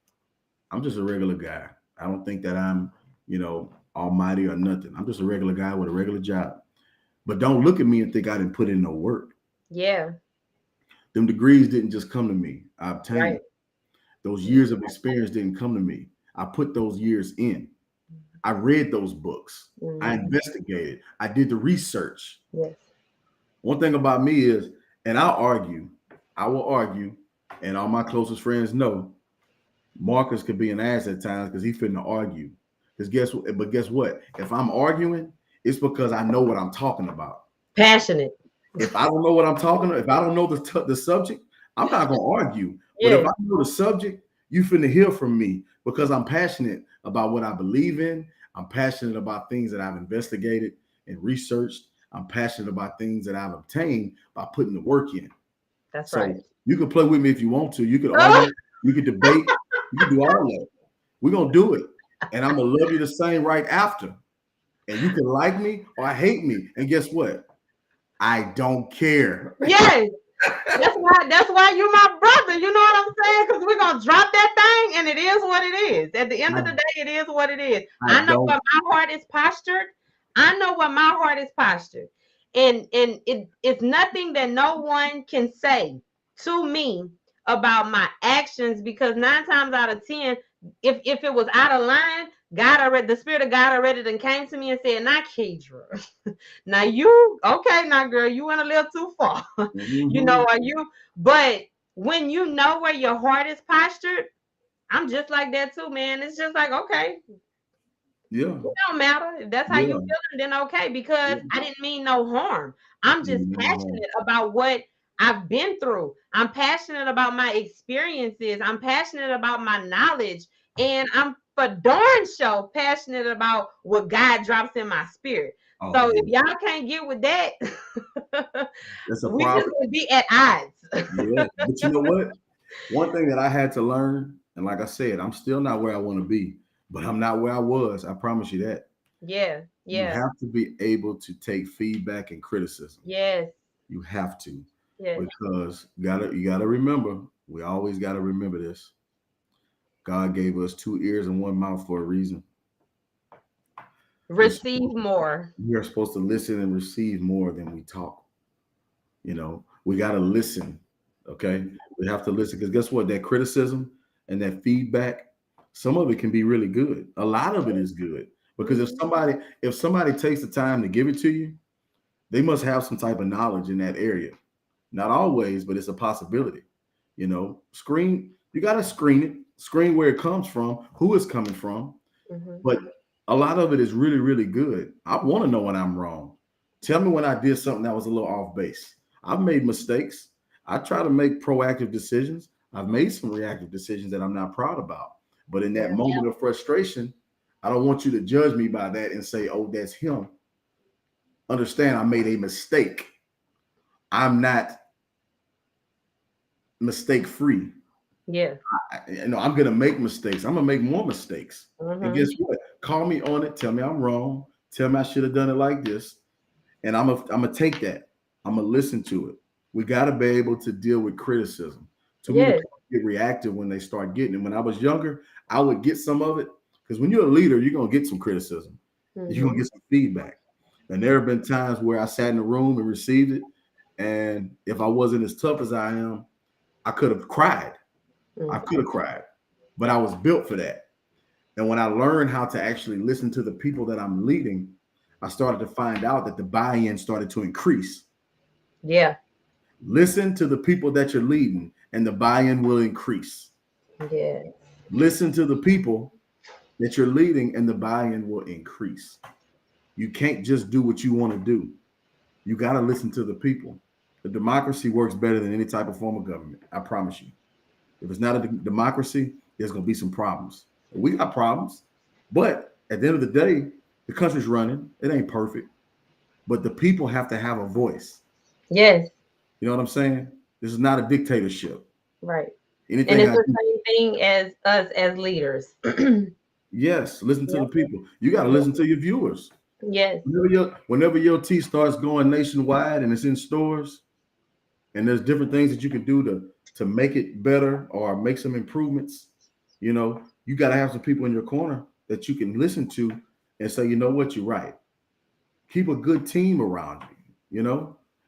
I'm just a regular guy. I don't think that I'm, almighty or nothing. I'm just a regular guy with a regular job. But don't look at me and think I didn't put in no work. Yeah. Them degrees didn't just come to me. I obtained it. Those years of experience didn't come to me. I put those years in. I read those books. I investigated. I did the research. Yes. One thing about me is, and I will argue, and all my closest friends know, Marcus could be an ass at times because he finna argue. Guess what? If I'm arguing, it's because I know what I'm talking about. Passionate. If I don't know what I'm talking about, if I don't know the subject, I'm not gonna argue. But if I know the subject, you finna hear from me because I'm passionate about what I believe in. I'm passionate about things that I've investigated and researched. I'm passionate about things that I've obtained by putting the work in. That's right. You can play with me if you want to. You can argue, you can debate, you can do all that. We're gonna do it. And I'm gonna love you the same right after. And you can like me or hate me. And guess what? I don't care. Yes. That's why you're my brother. You know what I'm saying? Because we're gonna drop that thing, and it is what it is. At the end of the day, it is what it is. I know where my heart is postured. And it's nothing that no one can say to me about my actions, because 9 times out of 10, if it was out of line, the Spirit of God already then came to me and said, "Now, Kedra, now you okay? Now, girl, you went a little too far." Are you? But when you know where your heart is postured, I'm just like that too, man. It's just like, okay, Yeah. it don't matter. If that's how you Yeah. feeling, then okay, because Yeah. I didn't mean no harm. I'm just Mhm. passionate about what I've been through. I'm passionate about my experiences. I'm passionate about my knowledge. And I'm for darn sure passionate about what God drops in my spirit. Oh So yeah. if y'all can't get with that, That's a we just problem. gonna be at odds. Yeah. But you know what? One thing that I had to learn, and like I said, I'm still not where I want to be, but I'm not where I was. I promise you that. Yeah, You yeah, have to be able to take feedback and criticism. yes, You have to, yes. because you gotta remember. We always gotta remember this. God gave us two ears and one mouth for a reason. We're Receive more. we are supposed to listen and receive more than we talk. We got to listen. Okay, we have to listen, because guess what? That criticism and that feedback, some of it can be really good. A lot of it is good, because if Mhm. somebody takes the time to give it to you, they must have some type of knowledge in that area. Not always, but it's a possibility. Screen, you got to screen it, screen where it comes from, who it's coming from. Mhm. But a lot of it is really, really good. I want to know when I'm wrong. Tell me when I did something that was a little off base. I've made mistakes. I try to make proactive decisions. I've made some reactive decisions that I'm not proud about. But in that Yeah. moment of frustration, I don't want you to judge me by that and say, oh, that's him. Understand, I made a mistake. I'm not mistake free. Yeah. I'm gonna make mistakes. I'm gonna make more mistakes. And guess Mhm. what? Call me on it. Tell me I'm wrong. Tell me I should have done it like this. And I'm gonna take that. I'm gonna listen to it. We gotta be able to deal with criticism. Too many Yes. people get reactive when they start getting it. When I was younger, I would get some of it, because when you're a leader, you're gonna get some criticism. You're gonna Mhm. get some feedback. And there have been times where I sat in the room and received it. And if I wasn't as tough as I am, I could have cried. I Mhm. could have cried, but I was built for that. And when I learned how to actually listen to the people that I'm leading, I started to find out that the buy-in started to increase. Yeah. Listen to the people that you're leading, and the buy-in will increase. Yeah. Listen to the people that you're leading, and the buy-in will increase. You can't just do what you want to do. You got to listen to the people. The democracy works better than any type of form of government. I promise you. If it's not a democracy, there's going to be some problems. We got problems, but at the end of the day, the country's running. It ain't perfect, but the people have to have a voice. Yes. You know what I'm saying? This is not a dictatorship. Right. And Anything it's I the do, same thing as us as leaders. yes, listen to Yep. the people. You got to Yep. listen to your viewers. Yes. Whenever your tea starts going nationwide and it's in stores, and there's different things that you can do to make it better or make some improvements, you got to have some people in your corner that you can listen to and say, you know what, you're right. Keep a good team around you.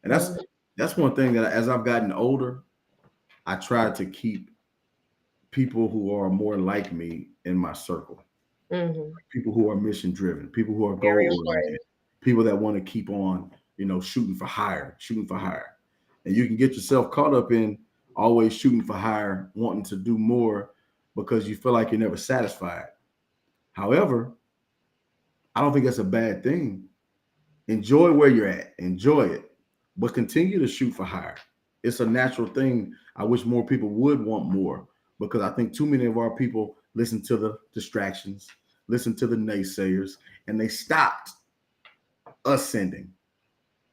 And that's Mhm. that's one thing that as I've gotten older, I try to keep people who are more like me in my circle. Mhm. People who are mission driven, people who are Very goal oriented, important. people that want to keep on, shooting for higher, shooting for higher. And you can get yourself caught up in always shooting for higher, wanting to do more because you feel like you're never satisfied. However, I don't think that's a bad thing. Enjoy where you're at, enjoy it, but continue to shoot for higher. It's a natural thing. I wish more people would want more, because I think too many of our people listen to the distractions, listen to the naysayers, and they stopped ascending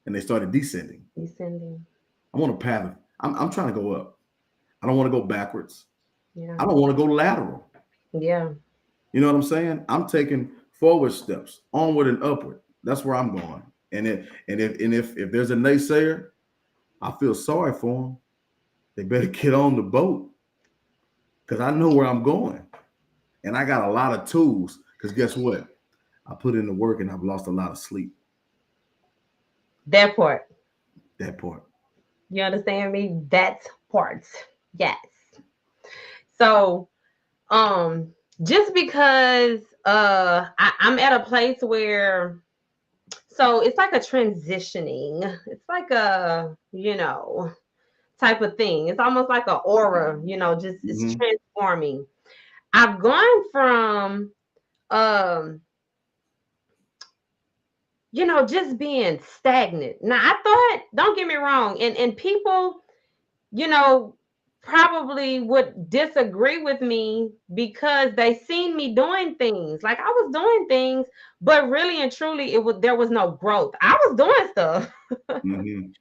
and they started descending. Descending. I'm on a path. I'm trying to go up. I don't want to go backwards. Yeah. I don't want to go lateral. Yeah. You know what I'm saying? I'm taking forward steps, onward and upward. That's where I'm going. And if there's a naysayer, I feel sorry for them. They better get on the boat, because I know where I'm going, and I got a lot of tools. Because guess what? I put in the work, and I've lost a lot of sleep. That part. That part. You understand me? That part. Yes. So, just because I'm at a place where, so it's like a transitioning. It's like a, type of thing. It's almost like an aura, just it's Mhm. transforming. I've gone from um just being stagnant. Now I thought, don't get me wrong, and people, you know, probably would disagree with me because they seen me doing things. Like I was doing things, but really and truly there was no growth. I was doing stuff. Mhm.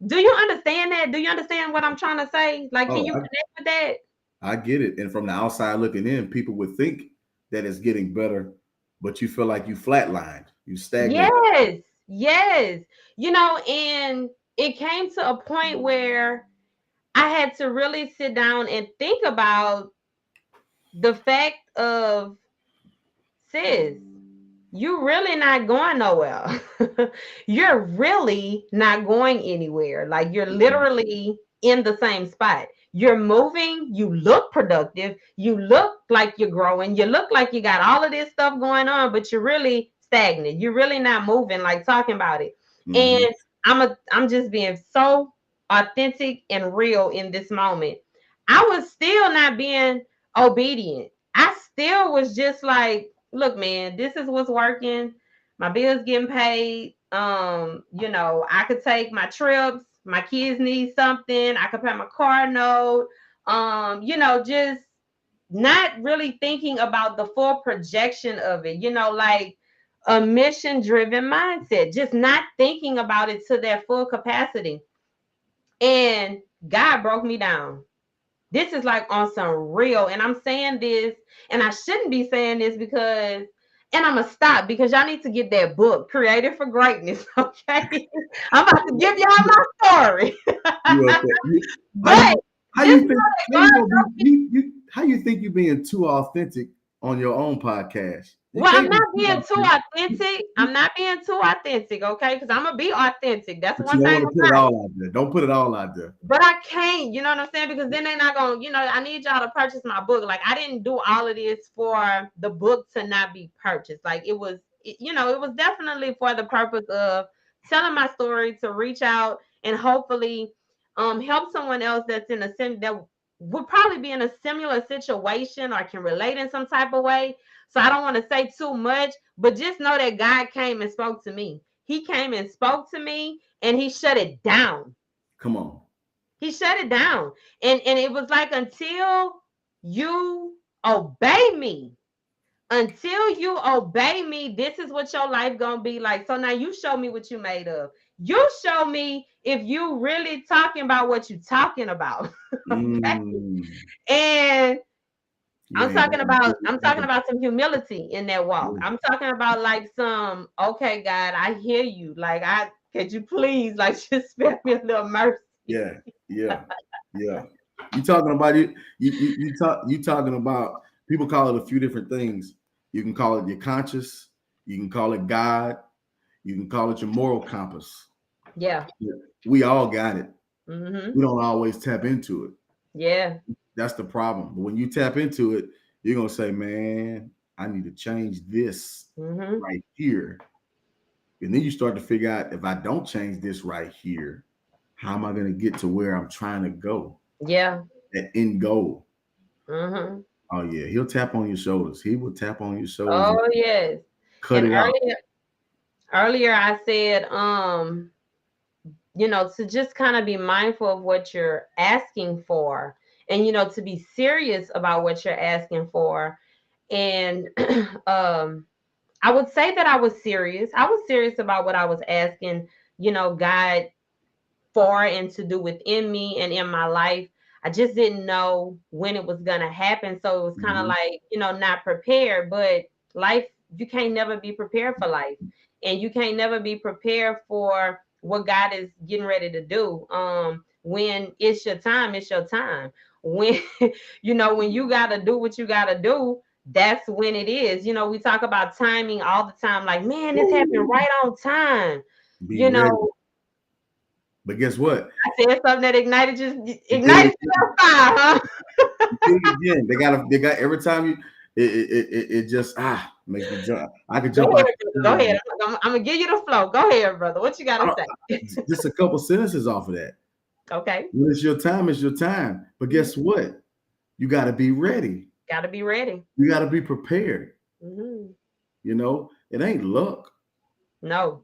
Do you understand that? Do you understand what I'm trying to say? Like, can Oh, you connect with that? I get it. And from the outside looking in, people would think that it's getting better, but you feel like you flatlined, you stagnated. Yes, yes. And it came to a point where I had to really sit down and think about the fact of, sis, you really not going nowhere. You're really not going anywhere. Like you're literally in the same spot. You're moving, you look productive, you look like you're growing, you look like you got all of this stuff going on, but you're really stagnant. You're really not moving, like talking about it. Mhm. And I'm just being so authentic and real in this moment. I was still not being obedient. I still was just like, look, man, this is what's working. My bills getting paid. I could take my trips. My kids need something. I could pay my car note. Just not really thinking about the full projection of it. Like a mission driven mindset, just not thinking about it to their full capacity. And God broke me down. This is like on some real, and I'm saying this, and I shouldn't be saying this because, and I'm gonna stop because y'all need to get that book, Created for Greatness. Okay, I'm about to give y'all my story, You up there? How but you how just you think know how that you God. gonna be how you think you being too authentic on your own podcast? You Well, I'm can't be not too being too authentic. authentic. I'm not being too authentic, okay? Because I'm gonna be authentic. That's But you one don't thing want to put it about it. all out there. Don't put it all out there. But I can't, you know what I'm saying? Because then they're not gonna, I need y'all to purchase my book. Like I didn't do all of this for the book to not be purchased. Like it was definitely for the purpose of telling my story, to reach out and hopefully help someone else that's that would probably be in a similar situation or can relate in some type of way. So I don't want to say too much, but just know that God came and spoke to me. He came and spoke to me and he shut it down. Come on. He shut it down. And it was like, until you obey me, this is what your life gonna be like. So now you show me what you made of. You show me if you really talking about what you talking about. Okay. Mm. And You ain't I'm talking about some humility in that walk. yeah, I'm talking about like some, okay, God, I hear you. Like could you please like just spare me a little mercy? yeah, yeah, yeah. You talking about it? You talking about people call it a few different things. You can call it your conscious. You can call it God. You can call it your moral compass. Yeah. We all got it. Mm-hmm. We don't always tap into it. Yeah. That's the problem. But when you tap into it, you're gonna say, "Man, I need to change this Mm-hmm. right here." And then you start to figure out, if I don't change this right here, how am I going to get to where I'm trying to go? Yeah. That end goal. Mm-hmm. Oh yeah, he'll tap on your shoulders. He will tap on your shoulders and Oh yes. cut And it out. earlier I said, to just kind of be mindful of what you're asking for, and to be serious about what you're asking for. And I would say that I was serious. I was serious about what I was asking, God for and to do within me and in my life. I just didn't know when it was going to happen. So it was kind of Mhm. like, not prepared. But life, you can't never be prepared for life. And you can't never be prepared for what God is getting ready to do. When it's your time, it's your time. When, when you got to do what you got to do, that's when it is. We talk about timing all the time. Like, man, this happened Woo! right on time. Be You ready. know, But guess what? I said something that ignited You did it your fire, huh? You did it again. They got every time you it just makes me jump. I could Go jump out ahead, the brother. Go time. ahead. I'm gonna give you the flow. Go ahead, brother. What you I gotta don't, say? just a couple sentences off of that. Okay. When it's your time, it's your time. But Mhm. guess what? You got to be ready. Got to be ready. You got to be prepared. Hmm. It ain't luck. No.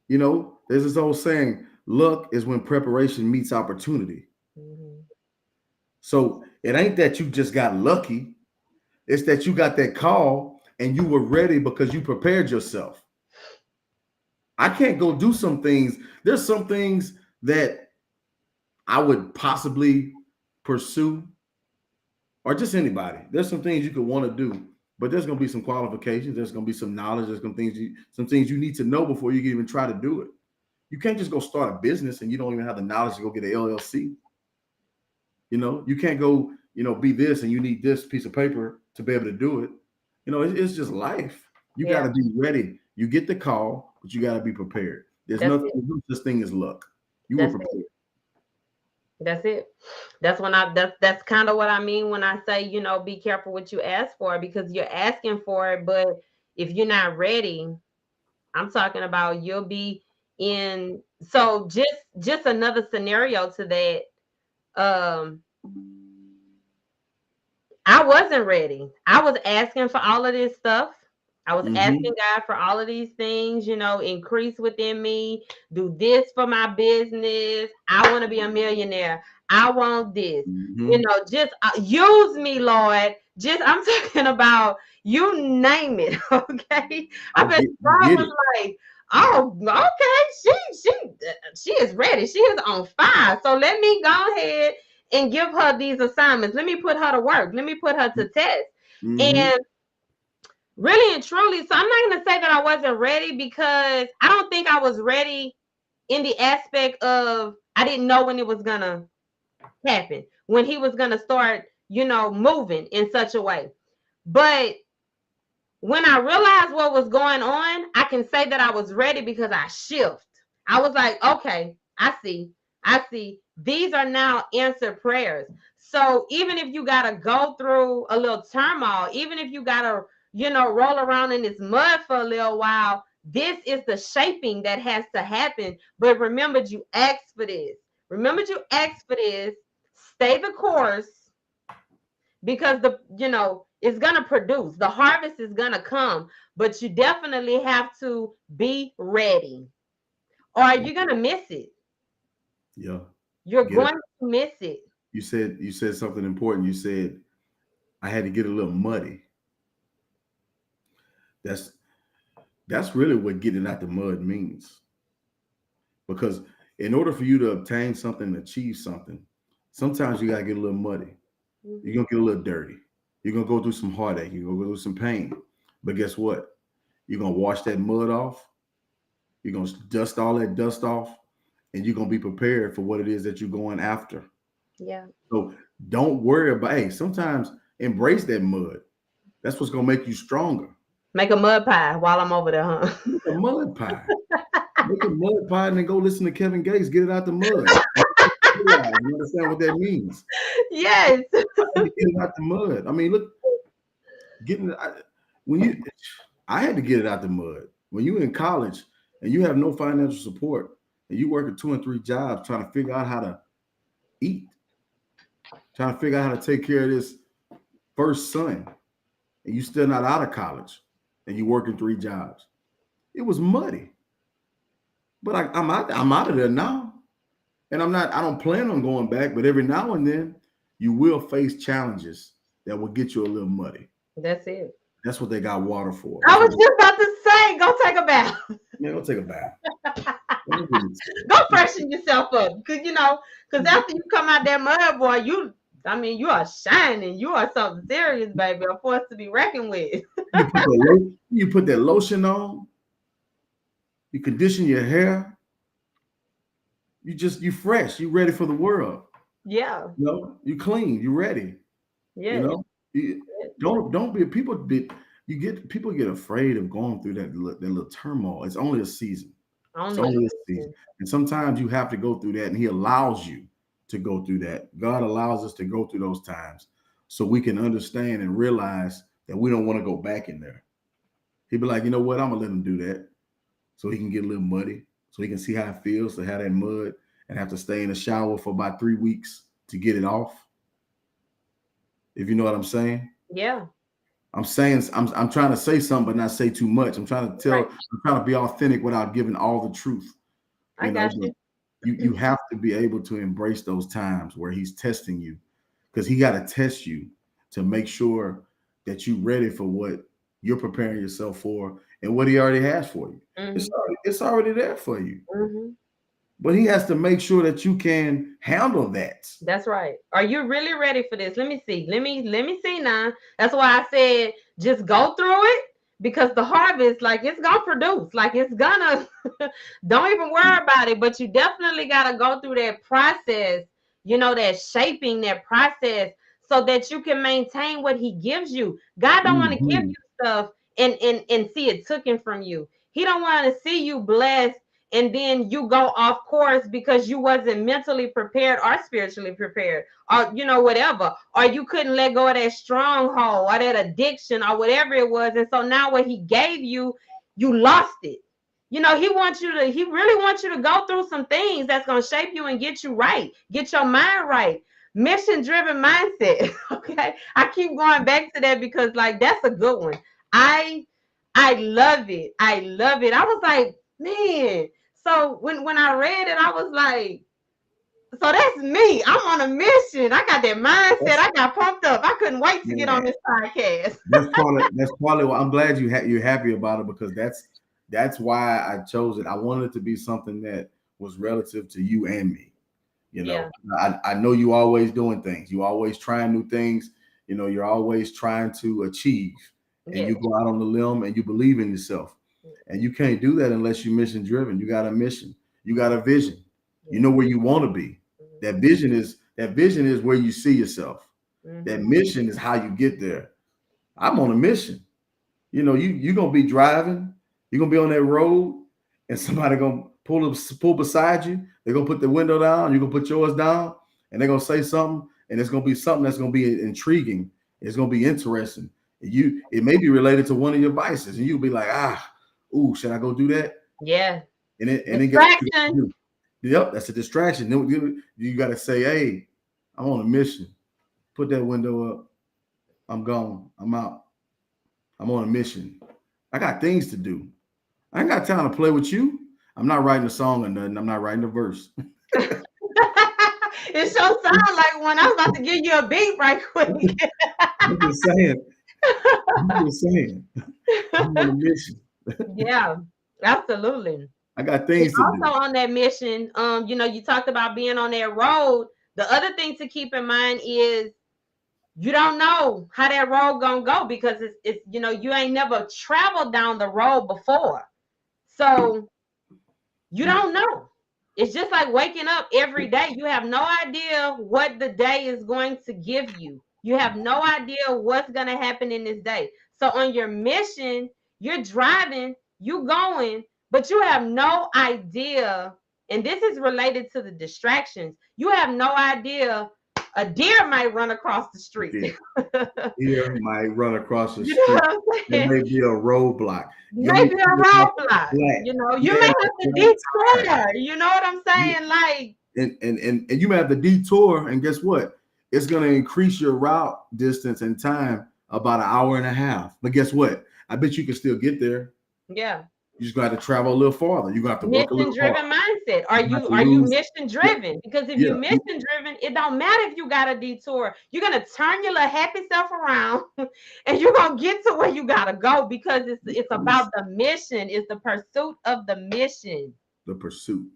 There's this old saying, luck is when preparation meets opportunity. Hmm. So it ain't that you just got lucky. It's that you got that call and you were ready because you prepared yourself. I can't go do some things. There's some things that I would possibly pursue, or just anybody. There's some things you could want to do, but there's going to be some qualifications. There's going to be some knowledge. There's some things you need to know before you can even try to do it. You can't just go start a business and you don't even have the knowledge to go get an LLC. You can't go, be this and you need this piece of paper to be able to do it. It's just life. You got Yeah. to be ready. You get the call, but you got to be prepared. There's That's it. no such thing as luck. You were That's it. prepared. That's it. That's kind of what I mean when I say, be careful what you ask for, because you're asking for it, but if you're not ready, I'm talking about you'll be in. So just another scenario to that. Um, I wasn't ready. I was asking for all of this stuff. I was asking Mm-hmm. God for all of these things, increase within me, do this for my business. I want to be a millionaire. I want this. Mm-hmm. Just use me, Lord. Just I'm talking about you name it. Okay. I bet I God get was it. like, oh, okay. She is ready. She is on fire. So let me go ahead and give her these assignments. Let me put her to work. Let me put her to test. Mm-hmm. And really and truly, so I'm not going to say that I wasn't ready, because I don't think I was ready in the aspect of I didn't know when it was going to happen, when he was going to start, moving in such a way. But when I realized what was going on, I can say that I was ready because I shift. I was like, okay, I see. I see. These are now answered prayers. So even if you got to go through a little turmoil, even if you got to, roll around in this mud for a little while, this is the shaping that has to happen. But remember, you asked for this. Remember, you asked for this. Stay the course, because it's gonna produce. The harvest is gonna come, but you definitely have to be ready, or you're gonna miss it. Yeah. You're Get it. going to miss it. You said something important. You said I had to get a little muddy. That's that's really what getting out the mud means. Because in order for you to obtain something, achieve something, sometimes you gotta get a little muddy. You're Mhm. gonna get a little dirty. You're gonna go through some heartache. You're gonna go through some pain. But guess what? You're gonna wash that mud off. You're gonna dust all that dust off, and you're gonna be prepared for what it is that you're going after. Yeah. So don't worry about. Hey, sometimes embrace that mud. That's what's gonna make you stronger. Make a mud pie while I'm over there, huh? Make a mud pie. Make a mud pie and then go listen to Kevin Gates. Get it out the mud. You understand what that means? Yes. I had to get it out the mud. I mean, look, getting when you, I had to get it out the mud. When you in college and you have no financial support and you working 2 and 3 jobs trying to figure out how to eat, trying to figure out how to take care of this first son, and you still not out of college and you working 3 jobs. It was muddy, but I'm out. I'm out of there now, and I'm not. I don't plan on going back. But every now and then, you will face challenges that will get you a little muddy. That's it. That's what they got water for. I That's was what. just about to say, go take a bath. Man, go take a bath. Don't get Go into freshen yourself up. Because it. after you come out that mud, boy, you are shining. You are something serious, baby. A force to be reckoned with. You put that lotion on. You condition your hair. You fresh. You ready for the world. Yeah. You clean. You ready. You Yes. know. You, don't be people. People get afraid of going through that little turmoil. It's only a season. It's Only a only a season. season. And sometimes you have to go through that, and He allows you to go through that. God allows us to go through those times so we can understand and realize that we don't want to go back in there. He'd be like, you know what? I'm gonna let him do that so he can get a little muddy, so he can see how it feels to have that mud, and have to stay in the shower for about 3 weeks to get it off. If you know what I'm saying. Yeah. I'm trying to say something, but not say too much. I'm trying to be authentic without giving all the truth. I got you. You have to be able to embrace those times where he's testing you, because he got to test you to make sure that you're ready for what you're preparing yourself for and what he already has for you. It's already there for you. But he has to make sure that you can handle that. That's right. Are you really ready for this? Let me see. Let me see now. That's why I said just go through it, because the harvest, like, it's gonna produce. Like, it's gonna don't even worry about it. But you definitely gotta go through that process, that shaping, that process, so that you can maintain what he gives you. God don't want to give you stuff and see it taken from you. He don't want to see you blessed and then you go off course because you wasn't mentally prepared or spiritually prepared, or whatever, or you couldn't let go of that stronghold or that addiction or whatever it was. And so now what he gave you, you lost it. He really wants you to go through some things that's going to shape you and get you right, get your mind right. Mission driven mindset. Okay, I keep going back to that because, like, that's a good one. I love it. I was like, man. So when I read it, I was like, so that's me. I'm on a mission. I got that mindset. I got pumped up. I couldn't wait to get on this podcast. That's probably why I'm glad you're happy about it, because that's why I chose it. I wanted it to be something that was relative to you and me. I know you always doing things. You always trying new things. You're always trying to achieve, and you go out on the limb and you believe in yourself. And you can't do that unless you're mission driven. You got a mission. You got a vision. You know where you want to be. That vision is where you see yourself. That mission is how you get there. I'm on a mission. You're gonna be driving. You're gonna be on that road, and somebody gonna pull beside you. They're gonna put the window down. You're gonna put yours down, and they're gonna say something, and it's gonna be something that's gonna be intriguing. It's gonna be interesting. It may be related to one of your vices, and you'll be like, ooh, should I go do that? Yeah. And distraction. Yep, that's a distraction. You got to say, hey, I'm on a mission. Put that window up. I'm gone. I'm out. I'm on a mission. I got things to do. I ain't got time to play with you. I'm not writing a song or nothing. I'm not writing a verse. It sure sounds like one. I was about to give you a beat right quick. I'm just saying. I'm on a mission. Yeah, absolutely. I got things to do. Also on that mission, you talked about being on that road. The other thing to keep in mind is you don't know how that road gonna go, because it's you ain't never traveled down the road before, so you don't know. It's just like waking up every day. You have no idea what the day is going to give you. You have no idea what's going to happen in this day. So on your mission, you're driving, you going, but you have no idea. And this is related to the distractions. You have no idea. A deer might run across the street. Deer might run across the street. There may be a roadblock. Maybe a roadblock. You may have to detour. You know what I'm saying? Like, and you may have to detour, and guess what? It's going to increase your route distance and time about 1.5 hours. But guess what? I bet you can still get there. Yeah. You just got to travel a little farther. You got to work a little mission-driven mindset. Are you mission-driven? Because if you're mission-driven, it don't matter if you got a detour. You're gonna turn your little happy self around, and you're gonna get to where you gotta go, because it's about the mission. It's the pursuit of the mission. The pursuit.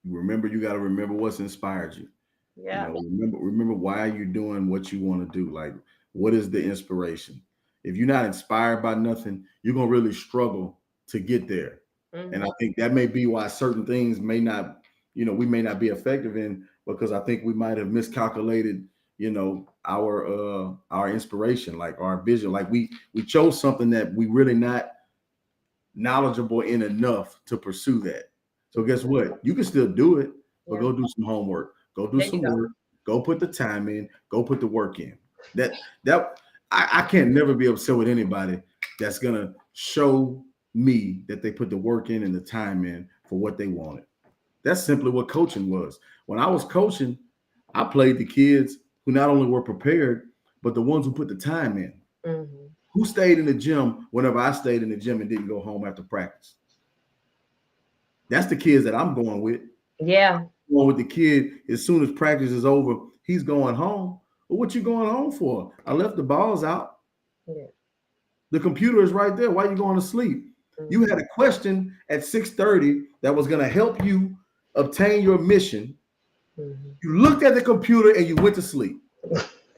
Remember, you got to remember what's inspired you. Yeah. Remember why you're doing what you want to do. Like, what is the inspiration? If you're not inspired by nothing, you're going to really struggle to get there. And I think that may be why certain things may not, we may not be effective in, because I think we might have miscalculated, our inspiration, like our vision. Like we chose something that we really not knowledgeable in enough to pursue that. So guess what? You can still do it, but go do some homework. Go do some work. Go put the time in. Go put the work in. I can't never be upset with anybody that's going to show me that they put the work in and the time in for what they wanted. That's simply what coaching was. When I was coaching, I played the kids who not only were prepared, but the ones who put the time in. Mm-hmm. Who stayed in the gym whenever I stayed in the gym and didn't go home after practice? That's the kids that I'm going with. Yeah. I'm going with the kid as soon as practice is over, he's going home. Well, what you going home for? I left the balls out. Yeah. The computer is right there. Why are you going to sleep? Mm-hmm. You had a question at 6:30 that was going to help you obtain your mission. Mm-hmm. You looked at the computer and you went to sleep.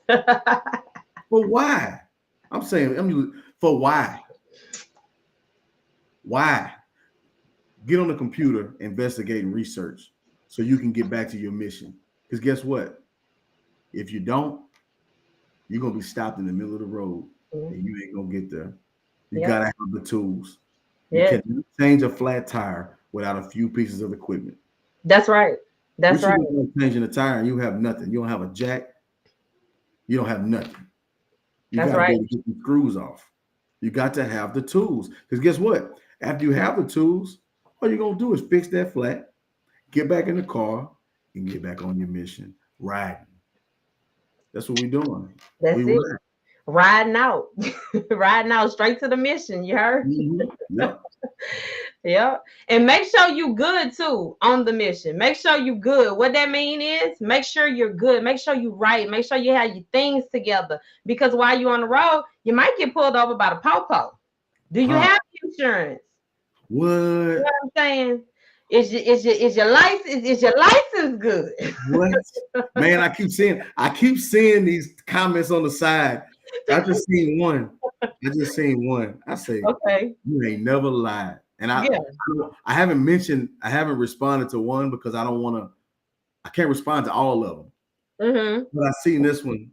For why? I'm saying, for why? Why? Get on the computer, investigate and research so you can get back to your mission. Because guess what? If you don't, you're going to be stopped in the middle of the road and you ain't going to get there. You got to have the tools. You can't change a flat tire without a few pieces of equipment. That's right. That's right. Changing a tire and you have nothing. You don't have a jack. You don't have nothing. You got to be able to get the screws off. You got to have the tools. Because guess what? After you have the tools, all you're going to do is fix that flat, get back in the car, and get back on your mission. Riding. That's what we're doing. That's it. Riding out. Riding out straight to the mission. You heard? Mm-hmm. Yep. Yeah. And make sure you good too on the mission. Make sure you good. What that mean is make sure you're good. Make sure you right. Make sure you have your things together. Because while you're on the road, you might get pulled over by the popo. Do you have insurance? What? You know what I'm saying? Is your license good? What? Man, I keep seeing these comments on the side. I just seen one. I say, okay, you ain't never lied. And I haven't responded to one because I can't respond to all of them. Mm-hmm. But I seen this one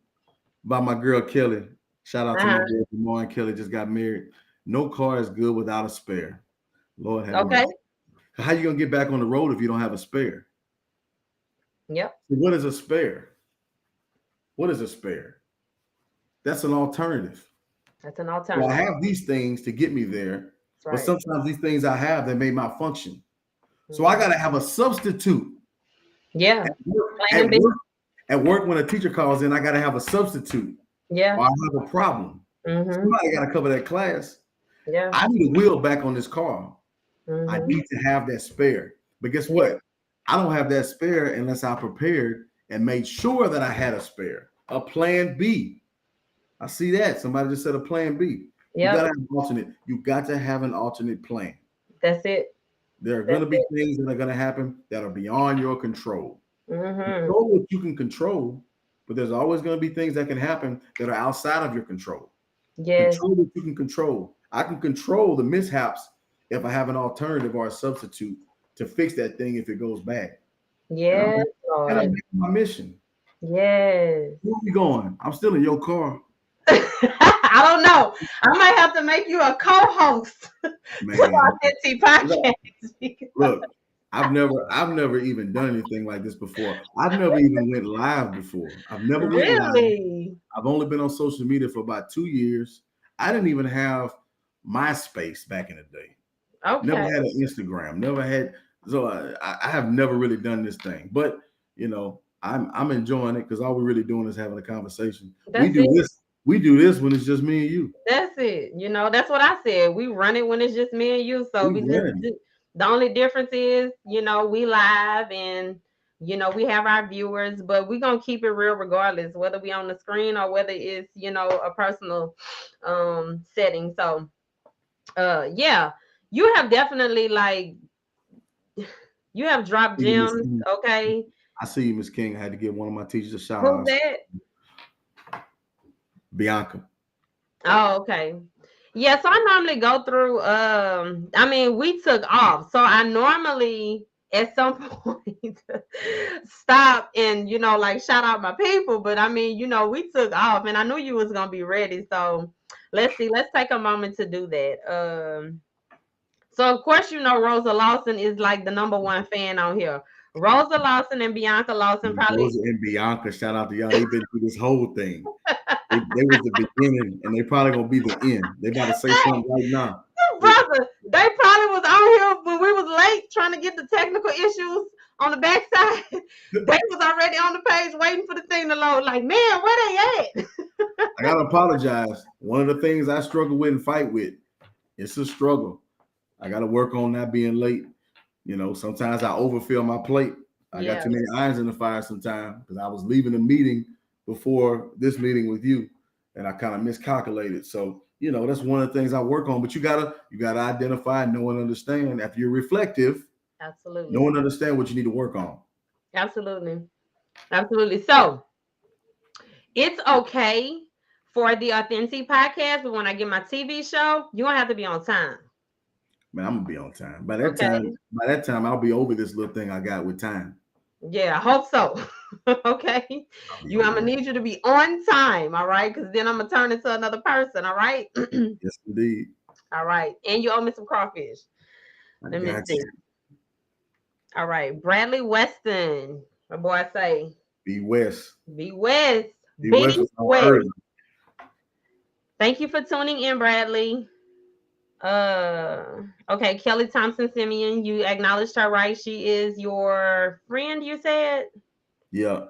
by my girl Kelly. Shout out to my girl Demar and Kelly just got married. No car is good without a spare. Lord have mercy. How you gonna get back on the road if you don't have a spare? Yep. So what is a spare? What is a spare? That's an alternative. That's an alternative. Well, I have these things to get me there, but sometimes these things I have, they may malfunction. Mm-hmm. So I got to have a substitute. Yeah. At work, when a teacher calls in, I got to have a substitute. Yeah. Or I have a problem. Mm-hmm. Somebody got to cover that class. Yeah. I need a wheel back on this car. Mm-hmm. I need to have that spare. But guess what? I don't have that spare unless I prepared and made sure that I had a spare, a plan B. I see that. Somebody just said a plan B. Yep. You gotta have an alternate. You got to have an alternate plan. That's it. There are going to be things that are going to happen that are beyond your control. Mm-hmm. Control what you can control, but there's always going to be things that can happen that are outside of your control. Yes. Control what you can control. I can control the mishaps if I have an alternative or a substitute to fix that thing if it goes bad. Yes. And I'm making my mission. Yes. Where are we going? I'm still in your car. I don't know. I might have to make you a co-host for Authentic Podcast. Look, I've never even done anything like this before. I've never even went live before. I've never went live. I've only been on social media for about 2 years. I didn't even have MySpace back in the day. Okay. Never had an Instagram. Never had. So I have never really done this thing. But you know, I'm enjoying it because all we're really doing is having a conversation. We do this when it's just me and you. That's it. You know, that's what I said. We run it when it's just me and you. So the only difference is, you know, we live and, you know, we have our viewers, but we're going to keep it real regardless, whether we on the screen or whether it's, you know, a personal setting. So, yeah, you have definitely you have dropped gems. Okay. I see you, Miss King. I had to give one of my teachers a shout out. Who's that? Bianca. Oh, okay. Yeah, so I normally go through I mean, we took off. So I normally at some point stop and, you know, like shout out my people, but I mean, you know, we took off and I knew you was going to be ready. So let's take a moment to do that. So of course, you know, Rosa Lawson is like the #1 fan on here. Rosa Lawson and Bianca Lawson probably. Rosa and Bianca, shout out to y'all. They've been through this whole thing. They was the beginning, and they probably gonna be the end. They about to say something right now. Brother, they probably was on here when we was late trying to get the technical issues on the back side. They was already on the page waiting for the thing to load. Like, man, where they at? I gotta apologize. One of the things I struggle with and fight with, it's a struggle. I gotta work on not being late. You know, sometimes I overfill my plate. I got Yeah, too many irons in the fire sometimes because I was leaving the meeting before this meeting with you, and I kind of miscalculated. So, you know, that's one of the things I work on. But you gotta identify, know, and understand. After you're reflective, know absolutely. and understand what you need to work on. Absolutely. Absolutely. So it's okay for the Authentic podcast, but when I get my TV show, you're gonna have to be on time. Man, I'm gonna be on time. Okay. By that time, I'll be over this little thing I got with time. Yeah, I hope so. Okay. I'll be I'm over gonna that. need you to be on time, all right? Because then I'm gonna turn into another person, all right? Yes, indeed. All right. And you owe me some crawfish. I Let me got see. you. All right. Bradley Weston. My boy say, Be West. be West. Be Be West was on West. early. Thank you for tuning in, Bradley. Okay, Kelly Thompson Simeon, you acknowledged her, right? She is your friend, you said? Yeah.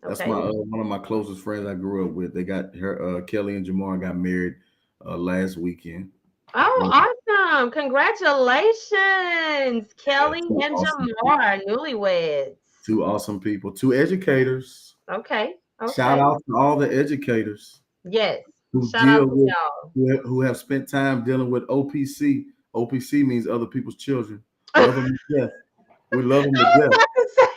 That's Okay. my one of my closest friends I grew up with. They got her Kelly and Jamar got married last weekend. Oh, awesome. Congratulations, Kelly Two and awesome, Jamar, newlyweds. two awesome people, two educators. Okay. Shout Okay. out to all the educators Yes. who Shout out deal to with y'all. who have spent time dealing with OPC. OPC means other people's children. Love them to death. We love them to I was death. about to say,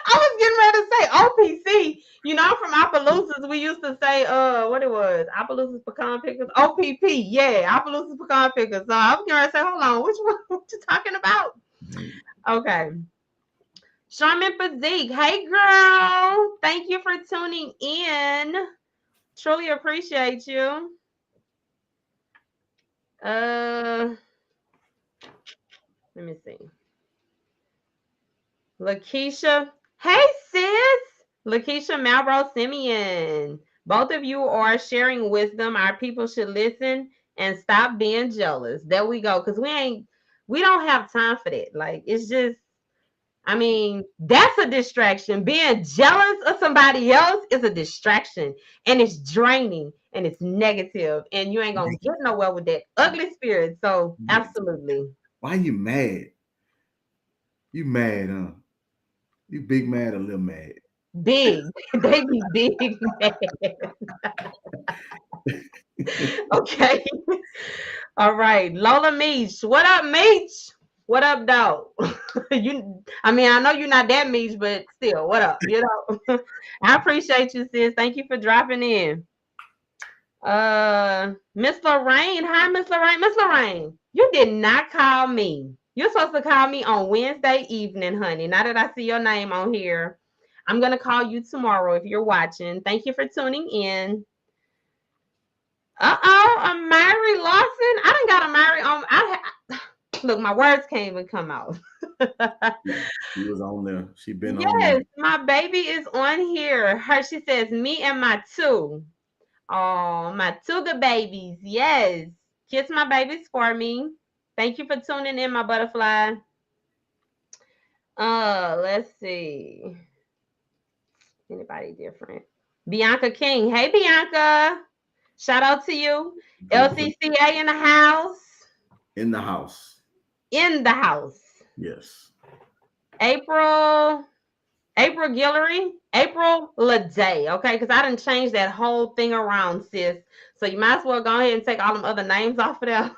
I was getting ready to say OPC. You know, I'm from Opelousas. We used to say, what it was, Opelousas pecan pickers, OPP. Yeah, Opelousas pecan pickers. So I was getting ready to say, hold on, which one? What you talking about? Okay. Charmin Physique. Hey, girl. Thank you for tuning in. Truly appreciate you. Let me see. Lakeisha. Hey, sis. Lakeisha Malbro Simeon. Both of you are sharing wisdom. Our people should listen and stop being jealous. There we go. Because we don't have time for that. Like, it's just, I mean, that's a distraction. Being jealous of somebody else is a distraction, and it's draining and it's negative, and you ain't gonna get nowhere with that ugly spirit. So, absolutely. Why you mad? You mad, huh? You big mad or little mad? Big. They be big mad. Okay. All right. Lola Meach. What up, Meach? What up, dog? I mean, I know you're not that Meach, but still, what up? You know, I appreciate you, sis. Thank you for dropping in. Miss Lorraine. Hi, Miss Lorraine. Miss Lorraine, you did not call me. You're supposed to call me on Wednesday evening, honey. Now that I see your name on here, I'm gonna call you tomorrow if you're watching. Thank you for tuning in. Amari Lawson. I done got Amari on. Look, my words can't even come out. She was on there. She been on there. Yes, my baby is on here. She says, me and my two. Oh, my two good babies. Yes. Kiss my babies for me. Thank you for tuning in, my butterfly. Let's see. Anybody different? Bianca King. Hey, Bianca. Shout out to you. LCCA in the house. In the house. In the house. Yes. April Guillory. April Lede. Okay, because I didn't change that whole thing around, sis. So you might as well go ahead and take all them other names off of there.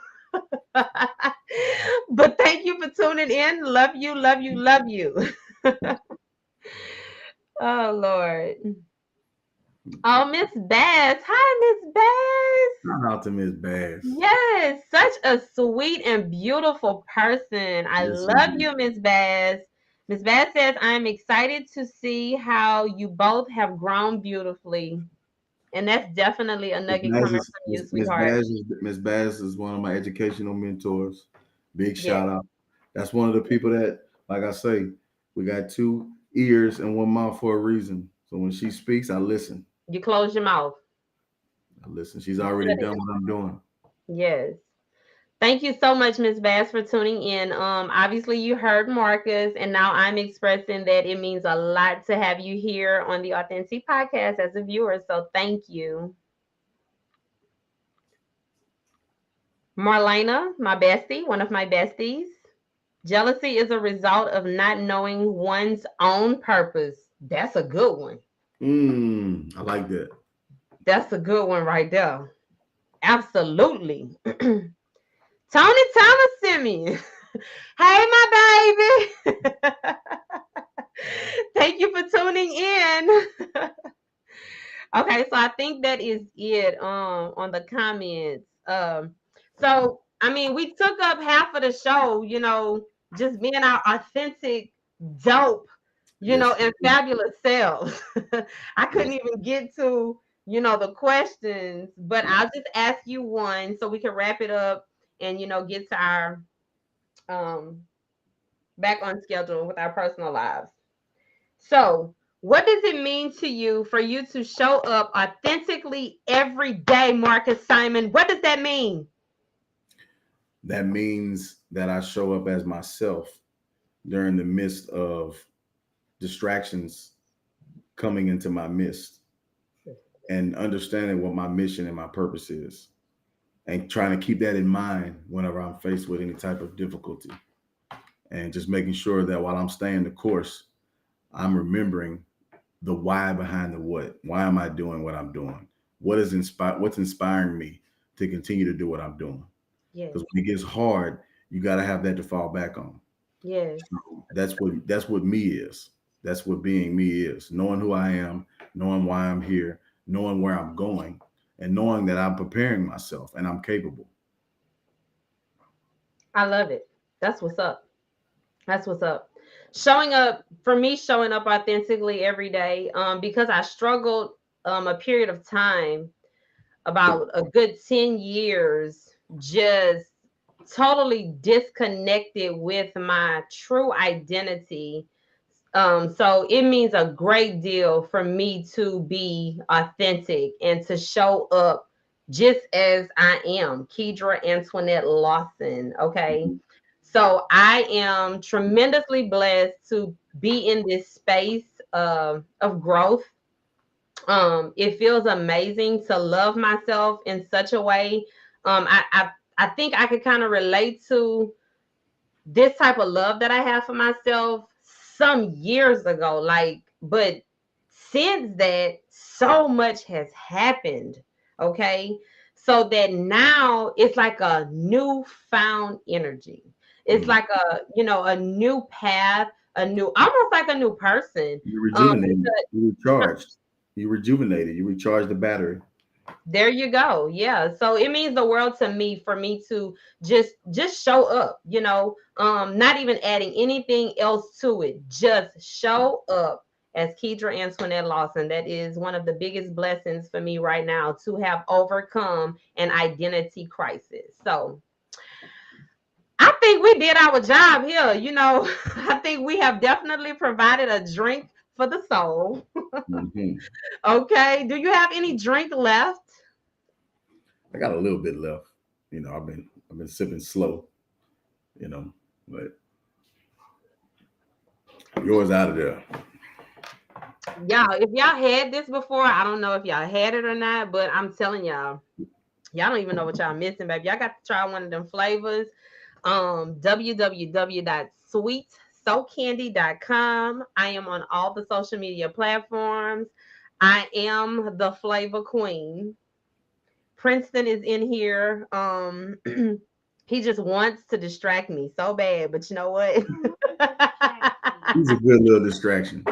But thank you for tuning in. Love you, love you, love you. Oh, Lord. Oh, Miss Bass. Hi, Miss Bass. Shout out to Miss Bass. Yes, such a sweet and beautiful person. I Yes, love indeed. you, Miss Bass. Miss Bass says, I'm excited to see how you both have grown beautifully. And that's definitely a nugget coming from you, sweetheart. Miss Bass is one of my educational mentors. Big Yes, shout out. That's one of the people that, like I say, we got two ears and one mouth for a reason. So when she speaks, I listen. you close your mouth. I listen. She's already done what I'm doing. Yes. Thank you so much, Ms. Bass, for tuning in. Obviously you heard Marcus, and now I'm expressing that it means a lot to have you here on the Authentic Podcast as a viewer. So thank you. Marlena, my bestie, one of my besties. Jealousy is a result of not knowing one's own purpose. That's a good one. I like that. That's a good one right there. Absolutely. Tony Thomas sent me. Hey, my baby. Thank you for tuning in. Okay, so I think that is it on the comments. So I mean, we took up half of the show, just being our authentic, dope, Yes. and fabulous selves. I couldn't even get to, the questions, but I'll just ask you one so we can wrap it up and get to our um back on schedule with our personal lives. So, what does it mean to you for you to show up authentically every day, Marcus Simon? What does that mean? That means that I show up as myself during the midst of distractions coming into my midst, and understanding what my mission and my purpose is, and trying to keep that in mind whenever I'm faced with any type of difficulty, and just making sure that while I'm staying the course, I'm remembering the why behind the what. Why am I doing what I'm doing? What's inspiring me to continue to do what I'm doing? Yes. Because when it gets hard, you got to have that to fall back on. Yes. So that's what me is. That's what being me is. Knowing who I am, knowing why I'm here, knowing where I'm going, and knowing that I'm preparing myself and I'm capable. I love it. That's what's up. That's what's up. Showing up for me, showing up authentically every day, because I struggled a period of time, about a good 10 years, just totally disconnected with my true identity. So it means a great deal for me to be authentic and to show up just as I am, Kedra Antoinette Lawson. Okay. So I am tremendously blessed to be in this space of growth. It feels amazing to love myself in such a way. I think I could kind of relate to this type of love that I have for myself some years ago. But since that, so much has happened. Okay. So that now it's like a newfound energy. It's Mm. like a new path, almost like a new person. You Um, rejuvenated, you recharged, you rejuvenated, you recharged the battery. There you go. Yeah. So it means the world to me for me to just show up, not even adding anything else to it. Just show up as Kedra Antoinette Lawson. That is one of the biggest blessings for me right now, to have overcome an identity crisis. So I think we did our job here. I think we have definitely provided a drink for the soul. Mhm. Okay. Do you have any drink left? I got a little bit left. I've been sipping slow, but yours out of there. Y'all, if y'all had this before, I don't know if y'all had it or not, but I'm telling y'all don't even know what y'all missing, baby. Y'all got to try one of them flavors. www.sweetsocandy.com. I am on all the social media platforms. I am the flavor queen. Princeton is in here. He just wants to distract me so bad, but you know what? He's a good little distraction.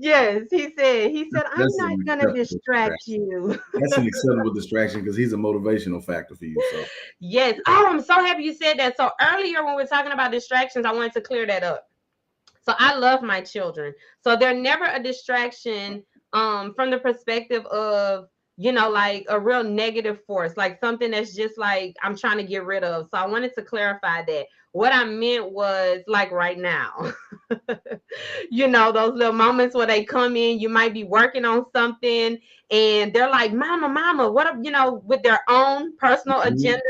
Yes, he said, I'm That's not an gonna acceptable distract distraction. you. That's an acceptable distraction because he's a motivational factor for you. So Yes. Oh, I'm so happy you said that. So earlier when we were talking about distractions, I wanted to clear that up. So I love my children. So they're never a distraction from the perspective of, like a real negative force, like something that's just like I'm trying to get rid of. So I wanted to clarify that. What I meant was like right now. Those little moments where they come in, you might be working on something and they're like, Mama, Mama, what up, with their own personal Mhm. agendas.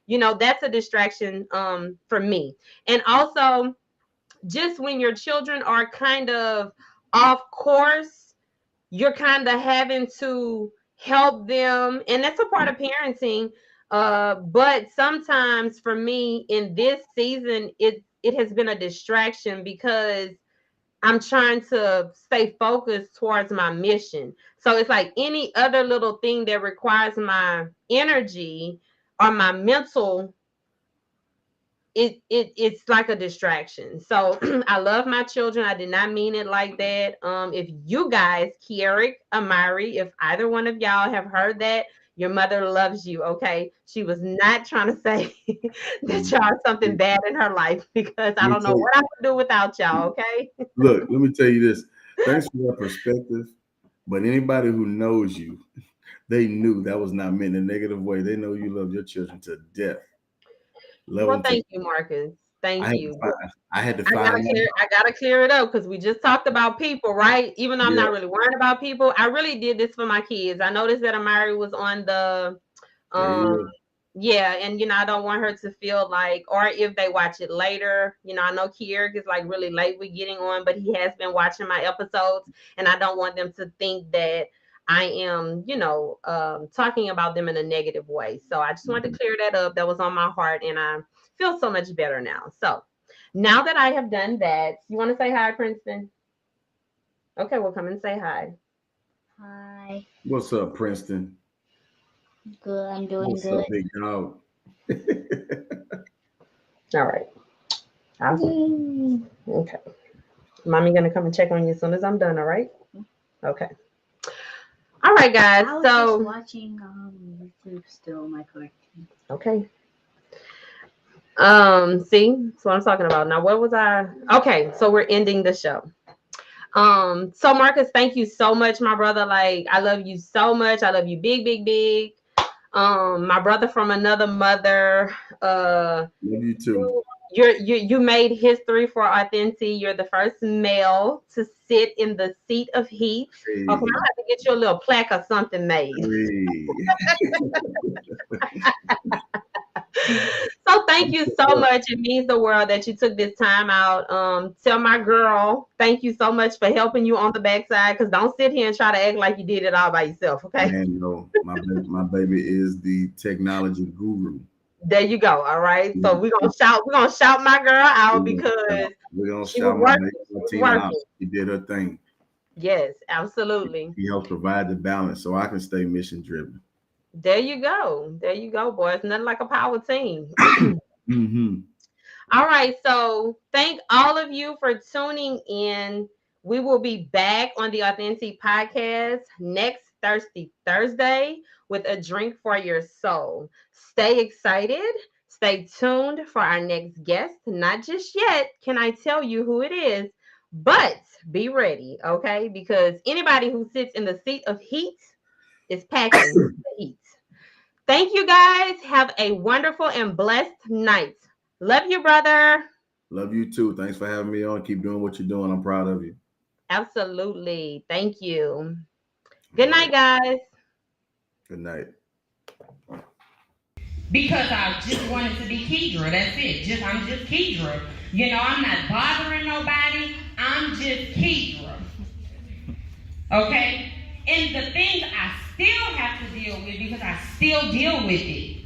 that's a distraction for me. And also, just when your children are kind of off course, you're kind of having to help them, and that's a part of parenting. But sometimes for me in this season, it has been a distraction because I'm trying to stay focused towards my mission. So it's like any other little thing that requires my energy or my mental, it's like a distraction. So I love my children. I did not mean it like that. If you guys, Kieric, Amari, if either one of y'all have heard that, your mother loves you. Okay, she was not trying to say that y'all are something bad in her life, because I don't know what I would do without y'all. Okay. Look, let me tell you this. Thanks for that perspective. But anybody who knows you, they knew that was not meant in a negative way. They know you love your children to death. Well, thank you, Marcus. Thank you. I had to find. I gotta clear it up, because we just talked about people, right? Even though I'm not really worried about people, I really did this for my kids. I noticed that Amari was on the, yeah, and I don't want her to feel like, or if they watch it later, I know Kieric is like really late with getting on, but he has been watching my episodes, and I don't want them to think that I am, talking about them in a negative way. So I just wanted to clear that up. That was on my heart, and I feel so much better now. So now that I have done that, you want to say hi, Princeton? Okay, well, come and say hi. Hi. What's up, Princeton? Good, I'm doing What's good. Up, big dog? All right. Awesome. Okay. Mommy gonna come and check on you as soon as I'm done, all right? Okay. All right, guys. I was so just watching YouTube still, my collection. Okay. See, that's what I'm talking about. Now, where was I? Okay, so we're ending the show. So Marcus, thank you so much, my brother. Like, I love you so much. I love you big, big, big. My brother from another mother. Love you too. You made history for Authentic. You're the first male to sit in the seat of heat. Hey. Okay, I'm gonna have to get you a little plaque or something made. Hey. So thank you so much. It means the world that you took this time out. Tell my girl, thank you so much for helping you on the backside, because don't sit here and try to act like you did it all by yourself, okay? And my baby is the technology guru. There you go. All right. So we're gonna shout my girl out, because we're gonna she shout was my baby out. She did her thing. Yes, absolutely. She helped provide the balance so I can stay mission driven. There you go. There you go, boys. Nothing like a power team. All right. So thank all of you for tuning in. We will be back on the Authentic Podcast next Thursday with a drink for your soul. Stay excited. Stay tuned for our next guest. Not just yet can I tell you who it is, but be ready, okay? Because anybody who sits in the seat of heat is packing the heat. Thank you, guys. Have a wonderful and blessed night. Love you, brother. Love you too. Thanks for having me on. Keep doing what you're doing. I'm proud of you. Absolutely. Thank you. Good night, guys. Good night. Because I just wanted to be Keidra. That's it. I'm just Keidra. I'm not bothering nobody. I'm just Keidra. Okay? And the things I still have to deal with, because I still deal with it.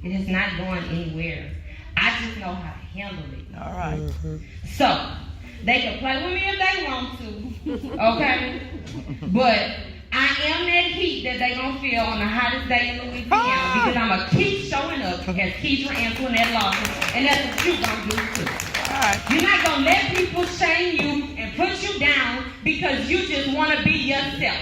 It is not going anywhere. I just know how to handle it. All right. Mm-hmm. So, they can play with me if they want to. Okay? But I am that heat that they gonna feel on the hottest day in Louisiana, because I'm gonna keep showing up as Keidra Antoinette Lawson, and that's what you're gonna do too. All right. You're not gonna let people shame you and put you down because you just want to be yourself.